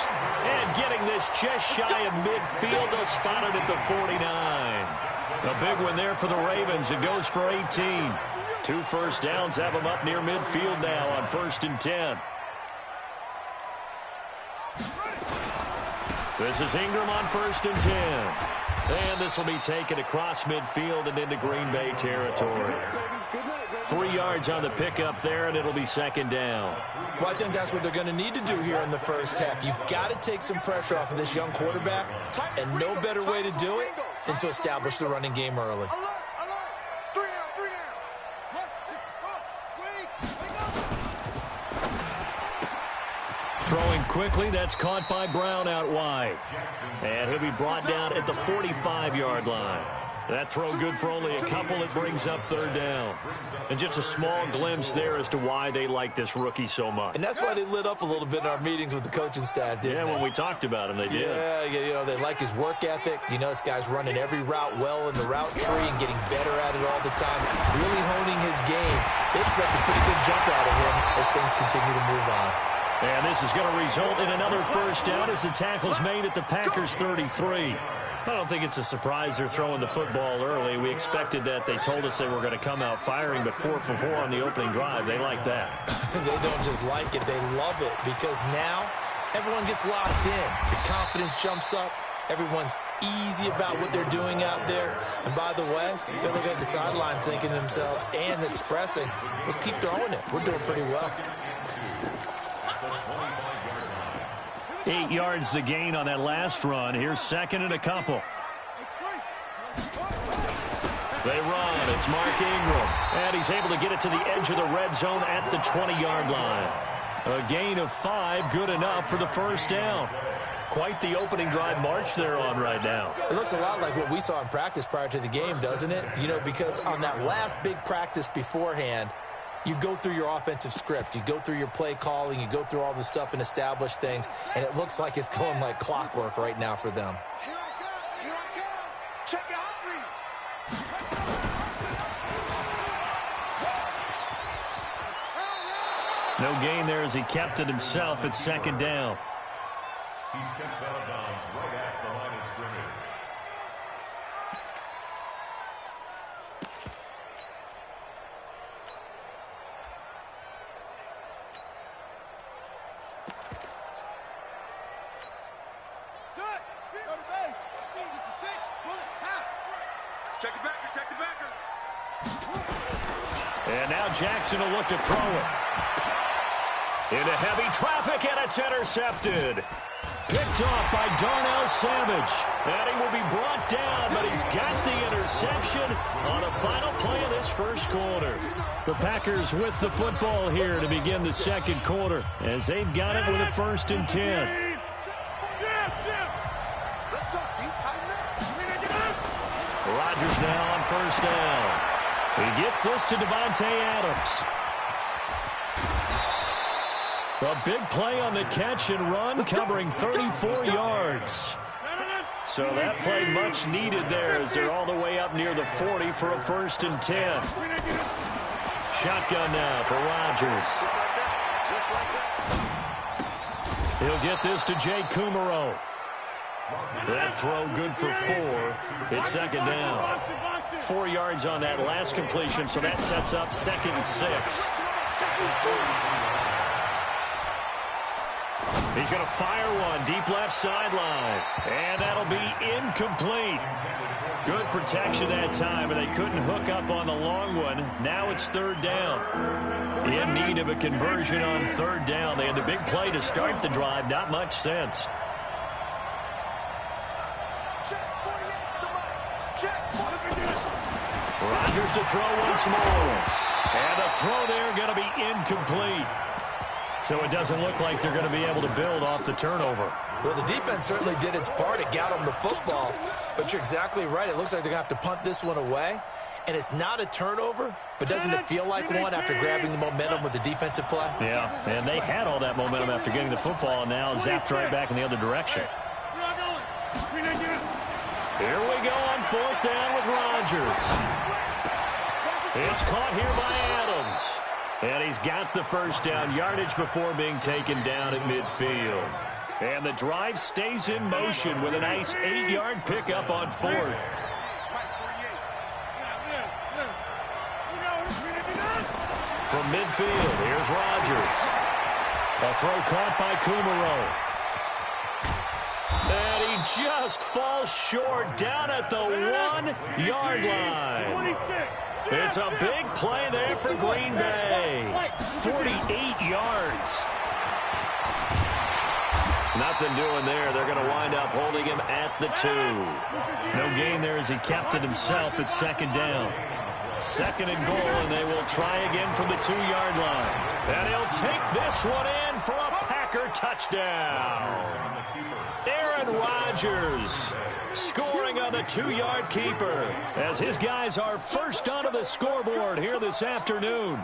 And getting this just shy of midfield, they'll spot it at the 49. A big one there for the Ravens. It goes for 18. 2 first downs have them up near midfield now on 1st and 10. This is Ingram on 1st and 10. And this will be taken across midfield and into Green Bay territory. 3 yards on the pickup there, and it'll be 2nd down. Well, I think that's what they're going to need to do here in the first half. You've got to take some pressure off of this young quarterback, and no better way to do it than to establish the running game early. Throwing quickly, that's caught by Brown out wide. And he'll be brought down at the 45-yard line. That throw good for only a couple. It brings up 3rd down. And just a small glimpse there as to why they like this rookie so much. And that's why they lit up a little bit in our meetings with the coaching staff, didn't they? When we talked about him, they did. Yeah, they like his work ethic. This guy's running every route well in the route tree and getting better at it all the time, really honing his game. They expect a pretty good jump out of him as things continue to move on. And this is going to result in another 1st down as the tackle's made at the Packers' 33. I don't think it's a surprise they're throwing the football early. We expected that. They told us they were going to come out firing, but 4 for 4 on the opening drive. They like that. They don't just like it. They love it because now everyone gets locked in. The confidence jumps up. Everyone's easy about what they're doing out there. And by the way, they're looking at the sideline thinking to themselves and expressing, let's keep throwing it. We're doing pretty well. 8 yards the gain on that last run. Here's 2nd and a couple. They run. It's Mark Ingram. And he's able to get it to the edge of the red zone at the 20-yard line. A gain of 5, good enough for the 1st down. Quite the opening drive march they're on right now. It looks a lot like what we saw in practice prior to the game, doesn't it? Because on that last big practice beforehand, you go through your offensive script. You go through your play calling. You go through all the stuff and establish things. And it looks like it's going like clockwork right now for them. Here I come. Here I come. Check out. No gain there as he kept it himself at 2nd down. He steps out of bounds right at the line of scrimmage. And now Jackson will look to throw it. Into heavy traffic, and it's intercepted. Picked off by Darnell Savage. And he will be brought down, but he's got the interception on the final play of this 1st quarter. The Packers with the football here to begin the 2nd quarter, as they've got it with a 1st and 10. Rodgers now on 1st down. He gets this to Devontae Adams. A big play on the catch and run, covering 34 yards. So that play much needed there as they're all the way up near the 40 for a 1st and 10. Shotgun now for Rodgers. He'll get this to Jay Kumaro. That throw good for 4. It's 2nd down. 4 yards on that last completion, so that sets up 2nd and 6. He's going to fire one deep left sideline, and that'll be incomplete. Good protection that time, and they couldn't hook up on the long one. Now it's 3rd down. In need of a conversion on 3rd down. They had the big play to start the drive. Not much sense. Rodgers to throw once more. And the throw there going to be incomplete. So it doesn't look like they're going to be able to build off the turnover. Well, the defense certainly did its part. It got them the football. But you're exactly right. It looks like they're going to have to punt this one away. And it's not a turnover, but doesn't it feel like one after grabbing the momentum with the defensive play? Yeah, and they had all that momentum after getting the football, and now zapped right back in the other direction. Here we go on 4th down with Rodgers. It's caught here by Adams. And he's got the 1st down, yardage before being taken down at midfield. And the drive stays in motion with a nice 8-yard pickup on 4th. From midfield, here's Rodgers. A throw caught by Kumaro. And he just falls short down at the 1-yard line. It's a big play there for Green Bay. 48 yards. Nothing doing there. They're going to wind up holding him at the 2. No gain there as he kept it himself at second down. Second and goal, and they will try again from the 2-yard line. And he'll take this one in for a Packer touchdown. Aaron Rodgers scoring on the 2-yard keeper as his guys are first onto the scoreboard here this afternoon.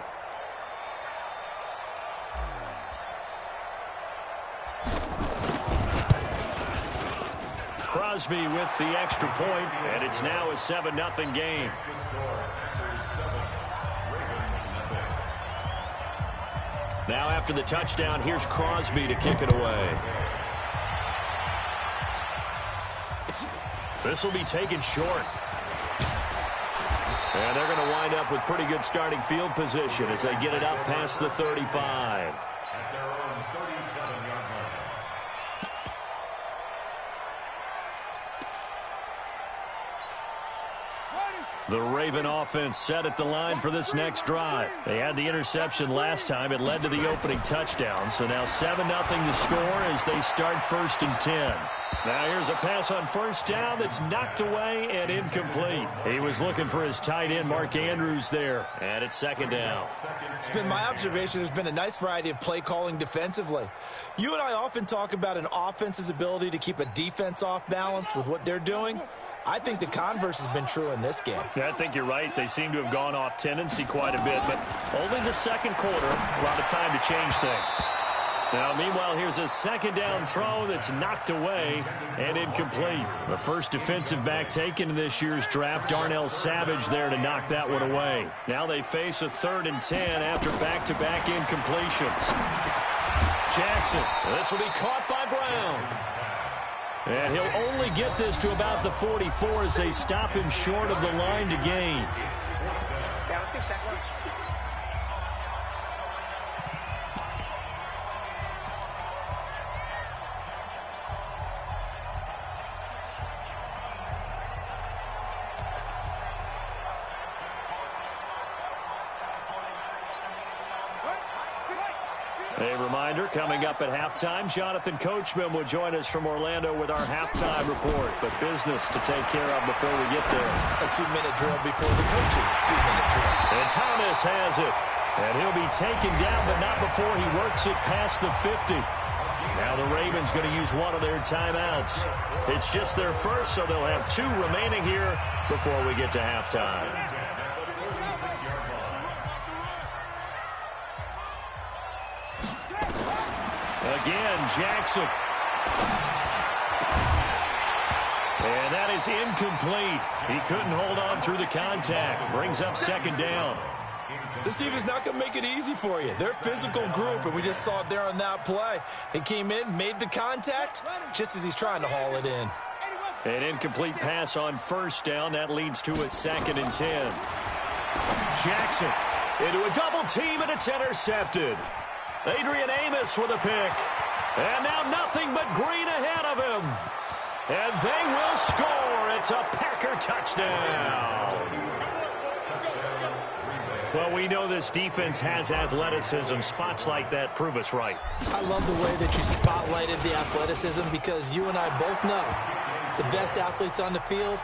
Crosby with the extra point, and it's now a 7-0 game. Now after the touchdown, here's Crosby to kick it away. This will be taken short. And they're going to wind up with pretty good starting field position as they get it up past the 35. At their own 37-yard line. The Raven offense set at the line for this next drive. They had the interception last time. It led to the opening touchdown. So now 7-0 to score as they start 1st and 10. Now here's a pass on first down that's knocked away and incomplete. He was looking for his tight end, Mark Andrews, there. And it's 2nd down. It's been my observation there's been a nice variety of play calling defensively. You and I often talk about an offense's ability to keep a defense off balance with what they're doing. I think the converse has been true in this game. Yeah, I think you're right. They seem to have gone off tendency quite a bit, but only the second quarter, a lot of time to change things. Now, meanwhile, here's a 2nd down throw that's knocked away and incomplete. The first defensive back taken in this year's draft, Darnell Savage, there to knock that one away. Now they face a 3rd and 10 after back-to-back incompletions. Jackson, this will be caught by Brown. And he'll only get this to about the 44 as they stop him short of the line to gain. Yeah, let's get sack lunch. A reminder, coming up at halftime, Jonathan Coachman will join us from Orlando with our halftime report. But business to take care of before we get there. A 2-minute drill before the coaches' 2-minute drill. And Thomas has it. And he'll be taken down, but not before he works it past the 50. Now the Ravens going to use one of their timeouts. It's just their first, so they'll have 2 remaining here before we get to halftime. Again, Jackson. And that is incomplete. He couldn't hold on through the contact. Brings up 2nd down. This team is not going to make it easy for you. They're a physical group, and we just saw it there on that play. He came in, made the contact, just as he's trying to haul it in. An incomplete pass on first down. That leads to a 2nd and 10. Jackson into a double team, and it's intercepted. Adrian Amos with a pick. And now nothing but green ahead of him. And they will score. It's a Packer touchdown. Well, we know this defense has athleticism. Spots like that prove us right. I love the way that you spotlighted the athleticism because you and I both know the best athletes on the field,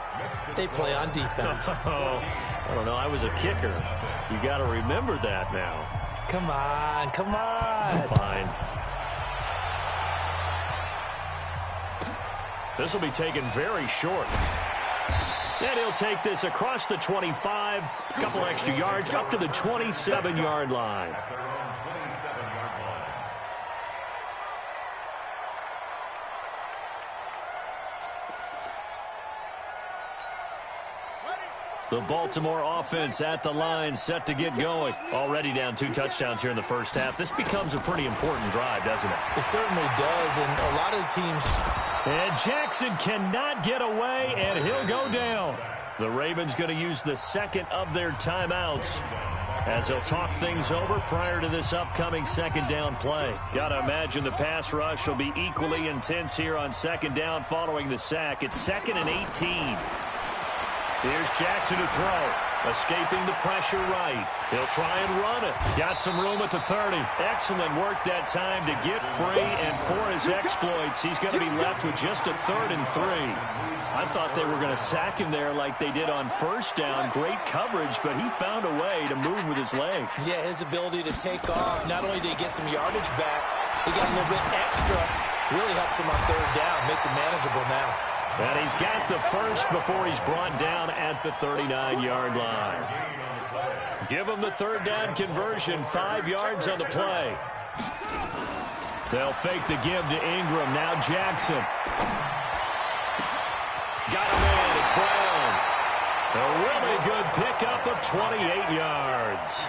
they play on defense. Oh, I don't know. I was a kicker. You got to remember that now. Come on, come on. Fine. This will be taken very short. And he'll take this across the 25, a couple extra yards, up to the 27-yard line. The Baltimore offense at the line, set to get going. Already down 2 touchdowns here in the first half. This becomes a pretty important drive, doesn't it? It certainly does, and a lot of teams... And Jackson cannot get away, and he'll go down. The Ravens going to use the 2nd of their timeouts. as they'll talk things over prior to this upcoming second down play. Got to imagine the pass rush will be equally intense here on second down following the sack. It's 2nd and 18. Here's Jackson to throw. Escaping the pressure right. He'll try and run it. Got some room at the 30. Excellent work that time to get free, and for his exploits, he's going to be left with just a 3rd and 3. I thought they were going to sack him there like they did on first down. Great coverage, but he found a way to move with his legs. Yeah, his ability to take off. Not only did he get some yardage back, he got a little bit extra. Really helps him on 3rd down. Makes it manageable now. And he's got the first before he's brought down at the 39-yard line. Give him the 3rd down conversion, 5 yards on the play. They'll fake the give to Ingram. Now Jackson. Got him in. It's Brown. A really good pickup of 28 yards.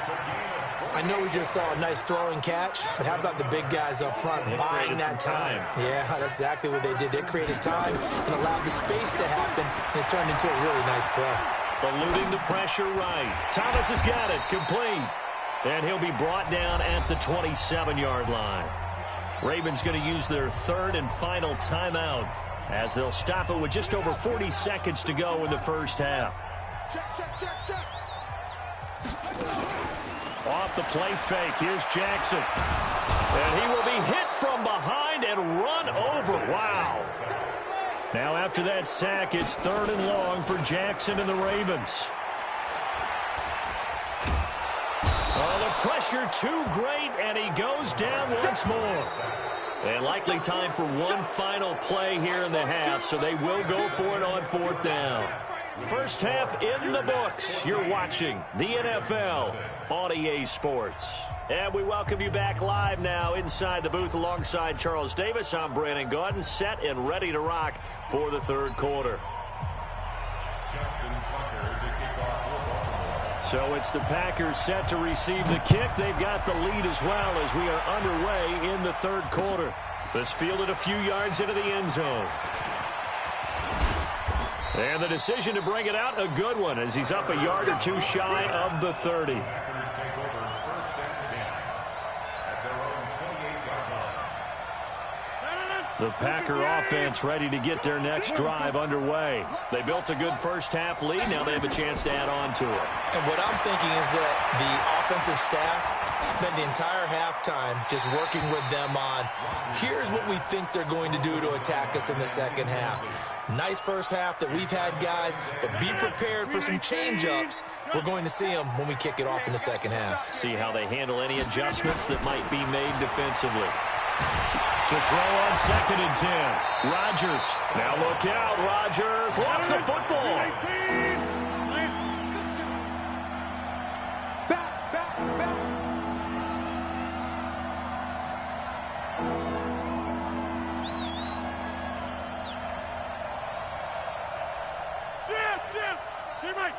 I know we just saw a nice throwing catch, but how about the big guys up front buying that time? Yeah, that's exactly what they did. They created time and allowed the space to happen, and it turned into a really nice play. Eluding the pressure right. Thomas has got it. Complete. And he'll be brought down at the 27-yard line. Ravens going to use their 3rd and final timeout as they'll stop it with just over 40 seconds to go in the first half. Check. Off the play fake. Here's Jackson. And he will be hit from behind and run over. Wow. Now after that sack, it's 3rd and long for Jackson and the Ravens. Oh, the pressure too great, and he goes down once more. And likely time for one final play here in the half, so they will go for it on 4th down. First half in the books. You're watching the NFL on EA Sports. And we welcome you back live now inside the booth alongside Charles Davis. I'm Brandon Gaudin, set and ready to rock for the 3rd quarter. So it's the Packers set to receive the kick. They've got the lead as well as we are underway in the 3rd quarter. This fielded a few yards into the end zone. And the decision to bring it out, a good one, as he's up a yard or 2 shy of the 30. The Packer offense ready to get their next drive underway. They built a good first half lead. Now they have a chance to add on to it. And what I'm thinking is that the offensive staff spent the entire halftime just working with them on, here's what we think they're going to do to attack us in the second half. Nice first half that we've had, guys, but be prepared for some change-ups. We're going to see them when we kick it off in the second half. See how they handle any adjustments that might be made defensively. To throw on 2nd and 10. Rodgers. Now look out. Rodgers lost the football. Back. Jim. Teammate.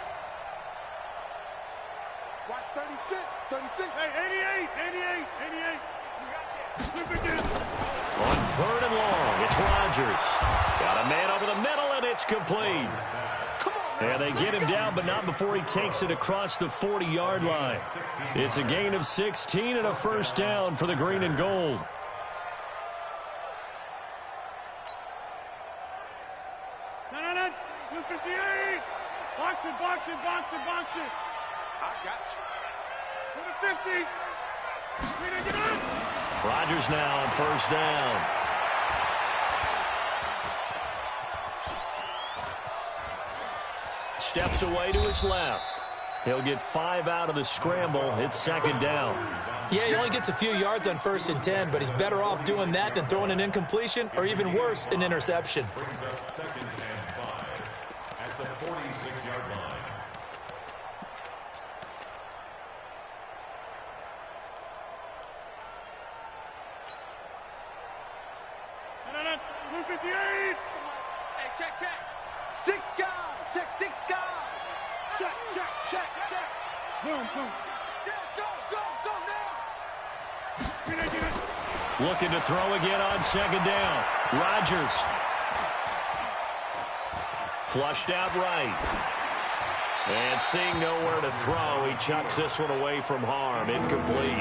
Watch 36. Hey, 88. On 3rd and long, it's Rodgers. Got a man over the middle, and it's complete. And they get him down, but not before he takes it across the 40-yard line. It's a gain of 16 and a first down for the green and gold. No. 258. Box it. I got you. To the 50. Get up. Rodgers now on first down. Steps away to his left. He'll get 5 out of the scramble. It's 2nd down. Yeah, he only gets a few yards on 1st and 10, but he's better off doing that than throwing an incompletion or even worse, an interception. Brings up 2nd and 5 at the 46-yard line. No. 258. Hey, check. 6 guys. Check 6 guys. Check. Boom. Go now. Looking to throw again on 2nd down. Rodgers. Flushed out right. And seeing nowhere to throw, he chucks this one away from harm. Incomplete.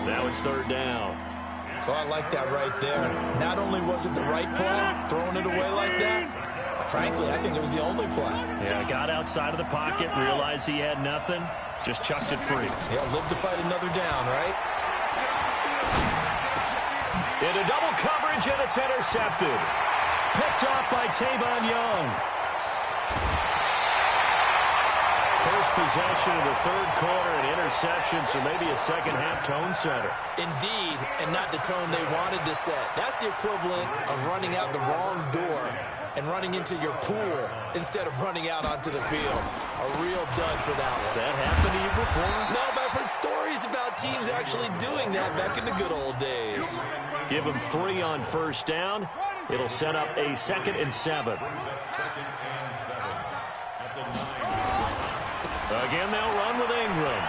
Now it's third down. So I like that right there. Not only was it the right play, throwing it away like that, frankly, I think it was the only play. Yeah, got outside of the pocket, realized he had nothing, just chucked it free. Yeah, live to fight another down, right? Into double coverage, and it's intercepted. Picked off by Tavon Young. First possession of the third quarter, an interception, so maybe a second-half tone setter. Indeed, and not the tone they wanted to set. That's the equivalent of running out the wrong door and running into your pool instead of running out onto the field. A real dud for that one. Has that happened to you before? No, but I've heard stories about teams actually doing that back in the good old days. Give him 3 on first down. It'll set up a 2nd and 7. Again, they'll run with Ingram.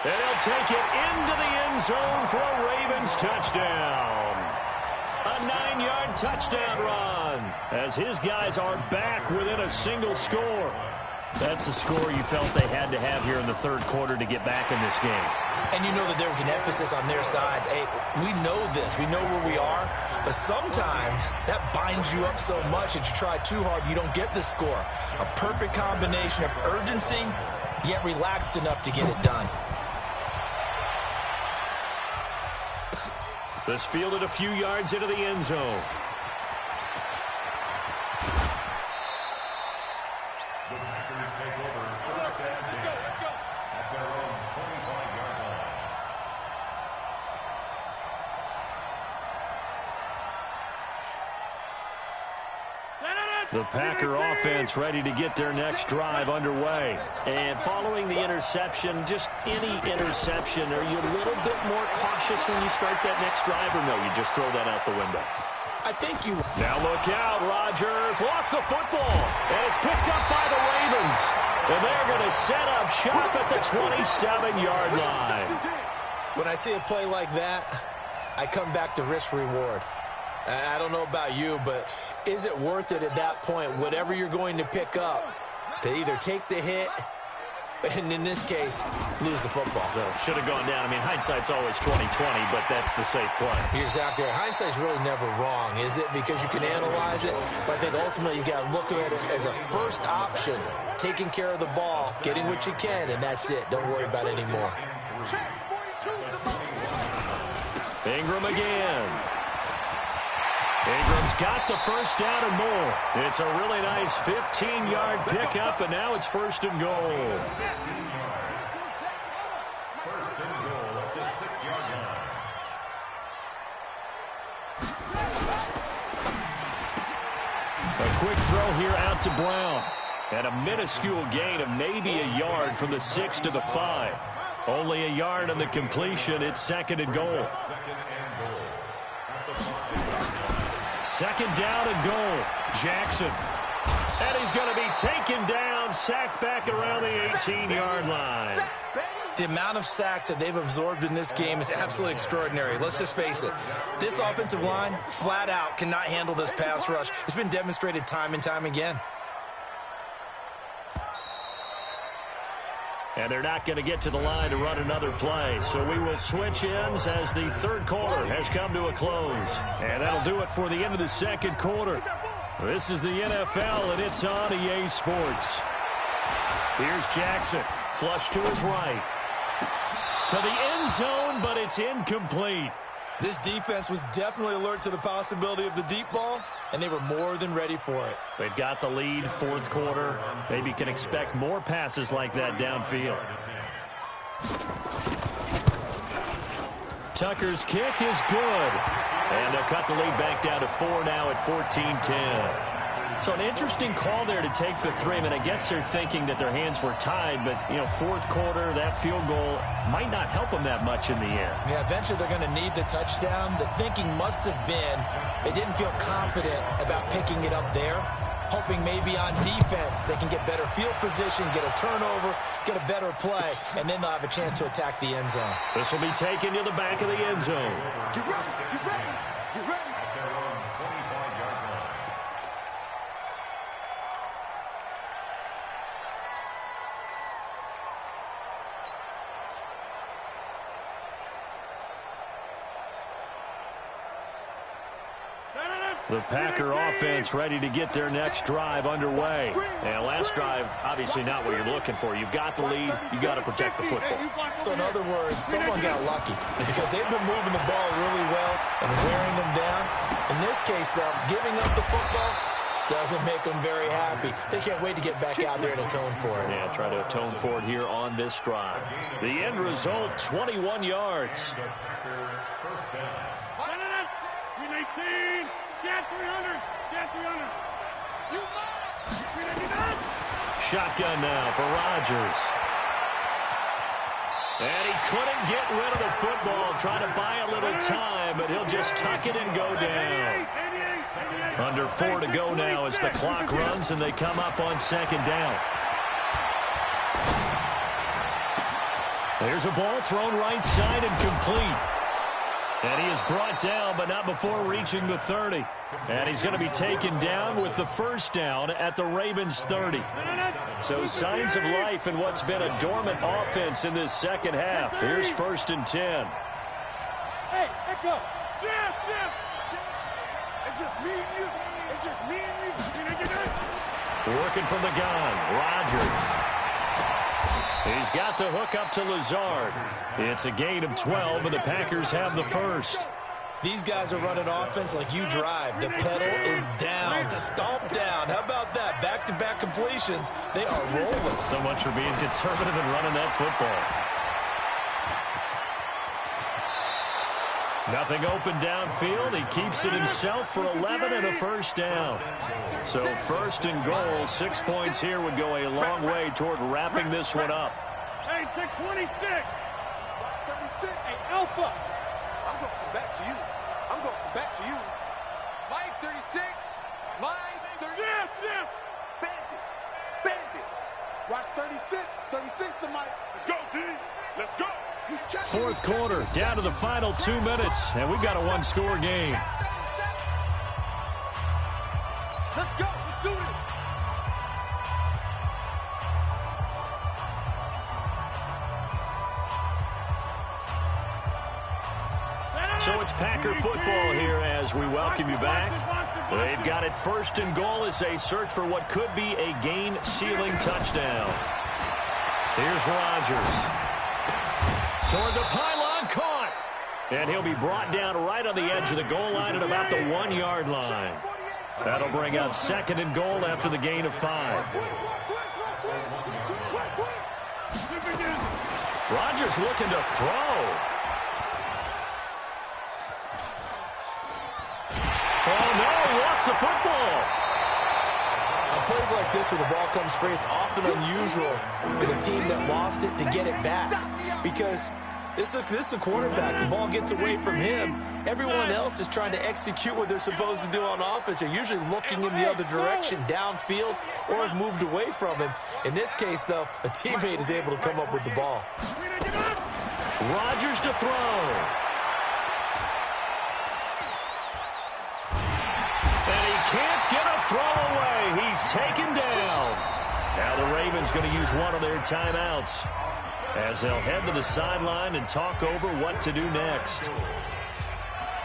And he'll take it into the end zone for a Ravens touchdown. A 9-yard touchdown run as his guys are back within a single score. That's a score you felt they had to have here in the third quarter to get back in this game. And you know that there was an emphasis on their side. Hey, we know this. We know where we are. But sometimes that binds you up so much that you try too hard, you don't get the score. A perfect combination of urgency, yet relaxed enough to get it done. This fielded a few yards into the end zone. The Packers take over first and 10 at their own 25-yard line. The Packer offense ready to get their next drive underway. And following the interception, just any interception, are you a little bit more cautious when you start that next drive, or no, you just throw that out the window? I think you... Now look out, Rodgers lost the football, and it's picked up by the Ravens. And they're going to set up shop at the 27-yard line. When I see a play like that, I come back to risk-reward. I don't know about you, but is it worth it at that point, whatever you're going to pick up, to either take the hit, and in this case, lose the football? So should have gone down. I mean, hindsight's always 20/20, but that's the safe play. You're exactly right. Hindsight's really never wrong, is it? Because you can analyze it, but I think ultimately you got to look at it as a first option, taking care of the ball, getting what you can, and that's it. Don't worry about it anymore. Ingram again. Ingram's got the first down and more. It's a really nice 15-yard pickup, and now it's first and goal. First and goal at the 6-yard line. A quick throw here out to Brown. And a minuscule gain of maybe a yard from the 6 to the 5. Only a yard on the completion. It's second and goal. Second down and goal. Jackson. And he's going to be taken down, sacked back around the 18-yard line. The amount of sacks that they've absorbed in this game is absolutely extraordinary. Let's just face it. This offensive line, flat out, cannot handle this pass rush. It's been demonstrated time and time again. And they're not going to get to the line to run another play. So we will switch ends as the third quarter has come to a close. And that'll do it for the end of the second quarter. This is the NFL, and it's on EA Sports. Here's Jackson. Flush to his right. To the end zone, but it's incomplete. This defense was definitely alert to the possibility of the deep ball, and they were more than ready for it. They've got the lead, fourth quarter. Maybe can expect more passes like that downfield. Tucker's kick is good. And they'll cut the lead back down to 4 now at 14-10. So an interesting call there to take the 3. I mean, I guess they're thinking that their hands were tied, but, you know, fourth quarter, that field goal might not help them that much in the end. Yeah, eventually they're going to need the touchdown. The thinking must have been they didn't feel confident about picking it up there, hoping maybe on defense they can get better field position, get a turnover, get a better play, and then they'll have a chance to attack the end zone. This will be taken to the back of the end zone. Get ready, get ready, get ready. At their own 25-yard line. The Packer offense ready to get their next drive underway. And last drive, obviously not what you're looking for. You've got the lead. You got to protect the football. So in other words, someone got lucky because they've been moving the ball really well and wearing them down. In this case, though, giving up the football doesn't make them very happy. They can't wait to get back out there and atone for it. Yeah, try to atone for it here on this drive. The end result, 21 yards. First down. 18. Get 300. Get 300. You Shotgun now for Rodgers. And he couldn't get rid of the football. Trying to buy a little time, but he'll just tuck it and go down. Under 4 to go now as the clock runs and they come up on second down. There's a ball thrown right side and complete. And he is brought down, but not before reaching the 30. And he's going to be taken down with the first down at the Ravens' 30. So signs of life in what's been a dormant offense in this second half. Here's 1st and 10. Hey, Echo. Jeff. It's just me and you. It's just me and you. Working from the gun, Rodgers. He's got the hook up to Lazard. It's a gain of 12, and the Packers have the first. These guys are running offense like you drive. The pedal is down, stomped down. How about that? Back-to-back completions. They are rolling. So much for being conservative and running that football. Nothing open downfield. He keeps it himself for 11 and a first down. So 1st and goal, 6 points here would go a long way toward wrapping this one up. Hey, 626. 36. Hey, Alpha. I'm going back to you. I'm going back to you. Line 36. Line 36. Jeff. Bandit. Watch 36. 36 to Mike. Let's go, D. Let's go. Fourth quarter, down to the final 2 minutes, and we've got a one-score game. Let's go. Let's do this. So it's Packer football here as we welcome you back. They've got it 1st and goal as they search for what could be a game-sealing touchdown. Here's Rodgers. Toward the pylon, caught. And he'll be brought down right on the edge of the goal line at about the 1-yard line. That'll bring up 2nd and goal after the gain of 5. Rodgers looking to throw. Oh, no, he lost the football. On plays like this where the ball comes free, it's often unusual for the team that lost it to get it back. Because this is the quarterback. The ball gets away from him. Everyone else is trying to execute what they're supposed to do on offense. They're usually looking in the other direction, downfield, or have moved away from him. In this case, though, a teammate is able to come up with the ball. Rodgers to throw. And he can't get a throw away. He's taken down. Now the Ravens going to use one of their timeouts as they'll head to the sideline and talk over what to do next.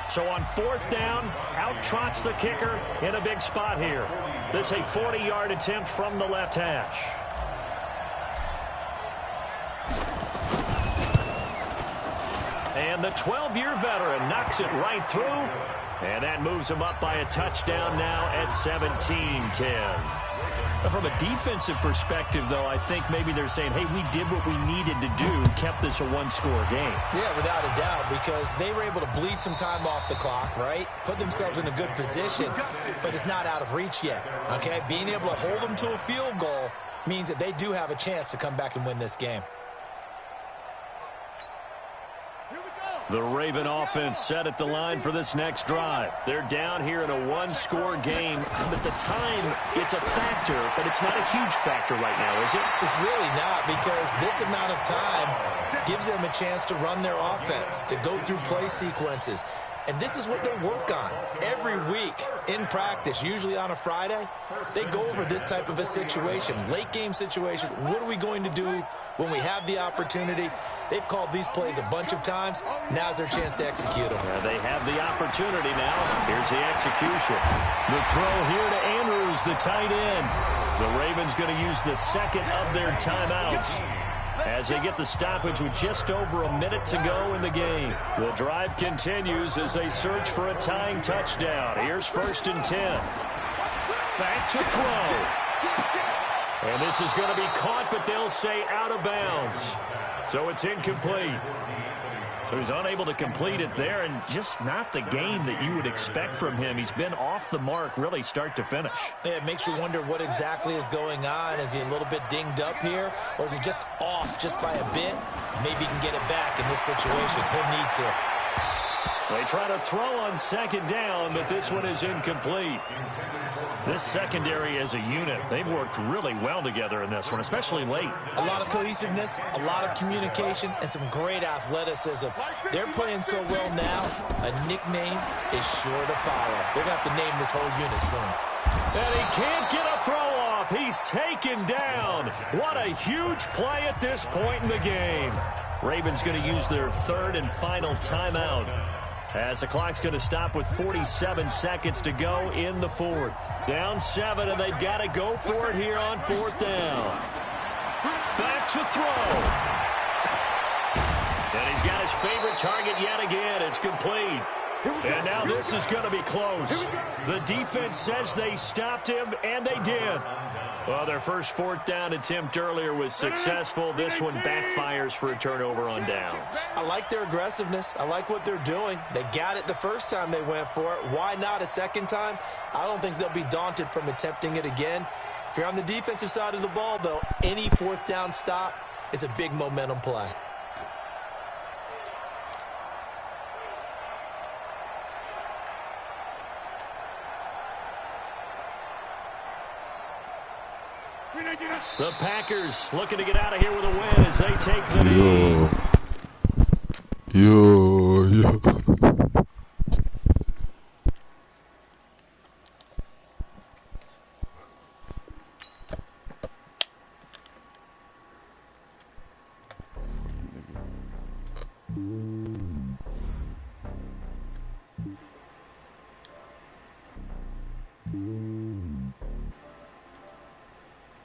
So on 4th down, out trots the kicker in a big spot here. This is a 40-yard attempt from the left hash. And the 12-year veteran knocks it right through. And that moves him up by a touchdown now at 17-10. From a defensive perspective, though, I think maybe they're saying, hey, we did what we needed to do, kept this a one-score game. Yeah, without a doubt, because they were able to bleed some time off the clock, right? Put themselves in a good position, but it's not out of reach yet, okay? Being able to hold them to a field goal means that they do have a chance to come back and win this game. The Raven offense set at the line for this next drive. They're down here in a one-score game. But the time, it's a factor, but it's not a huge factor right now, is it? It's really not, because this amount of time gives them a chance to run their offense, to go through play sequences. And this is what they work on every week in practice, usually on a Friday. They go over this type of a situation, late game situation. What are we going to do when we have the opportunity? They've called these plays a bunch of times. Now's their chance to execute them. They have the opportunity now. Here's the execution. The throw here to Andrews, the tight end. The Ravens going to use the second of their timeouts as they get the stoppage with just over a minute to go in the game. The drive continues as they search for a tying touchdown. Here's 1st and 10. Back to throw. And this is going to be caught, but they'll say out of bounds. So it's incomplete. So he's unable to complete it there, and just not the game that you would expect from him. He's been off the mark really start to finish. Yeah, it makes you wonder what exactly is going on. Is he a little bit dinged up here, or is he just off just by a bit? Maybe he can get it back in this situation. He'll need to. They try to throw on 2nd down, but this one is incomplete. This secondary as a unit, they've worked really well together in this one, especially late. A lot of cohesiveness, a lot of communication, and some great athleticism. They're playing so well now, a nickname is sure to follow. They're going to have to name this whole unit soon. And he can't get a throw off. He's taken down. What a huge play at this point in the game. Ravens going to use their 3rd and final timeout, as the clock's going to stop with 47 seconds to go in the 4th. Down 7, and they've got to go for it here on 4th down. Back to throw. And he's got his favorite target yet again. It's complete. And now this is going to be close. The defense says they stopped him, and they did. Well, their first 4th down attempt earlier was successful. This one backfires for a turnover on downs. I like their aggressiveness. I like what they're doing. They got it the first time they went for it. Why not a second time? I don't think they'll be daunted from attempting it again. If you're on the defensive side of the ball, though, any 4th down stop is a big momentum play. The Packers looking to get out of here with a win as they take the lead. Yo.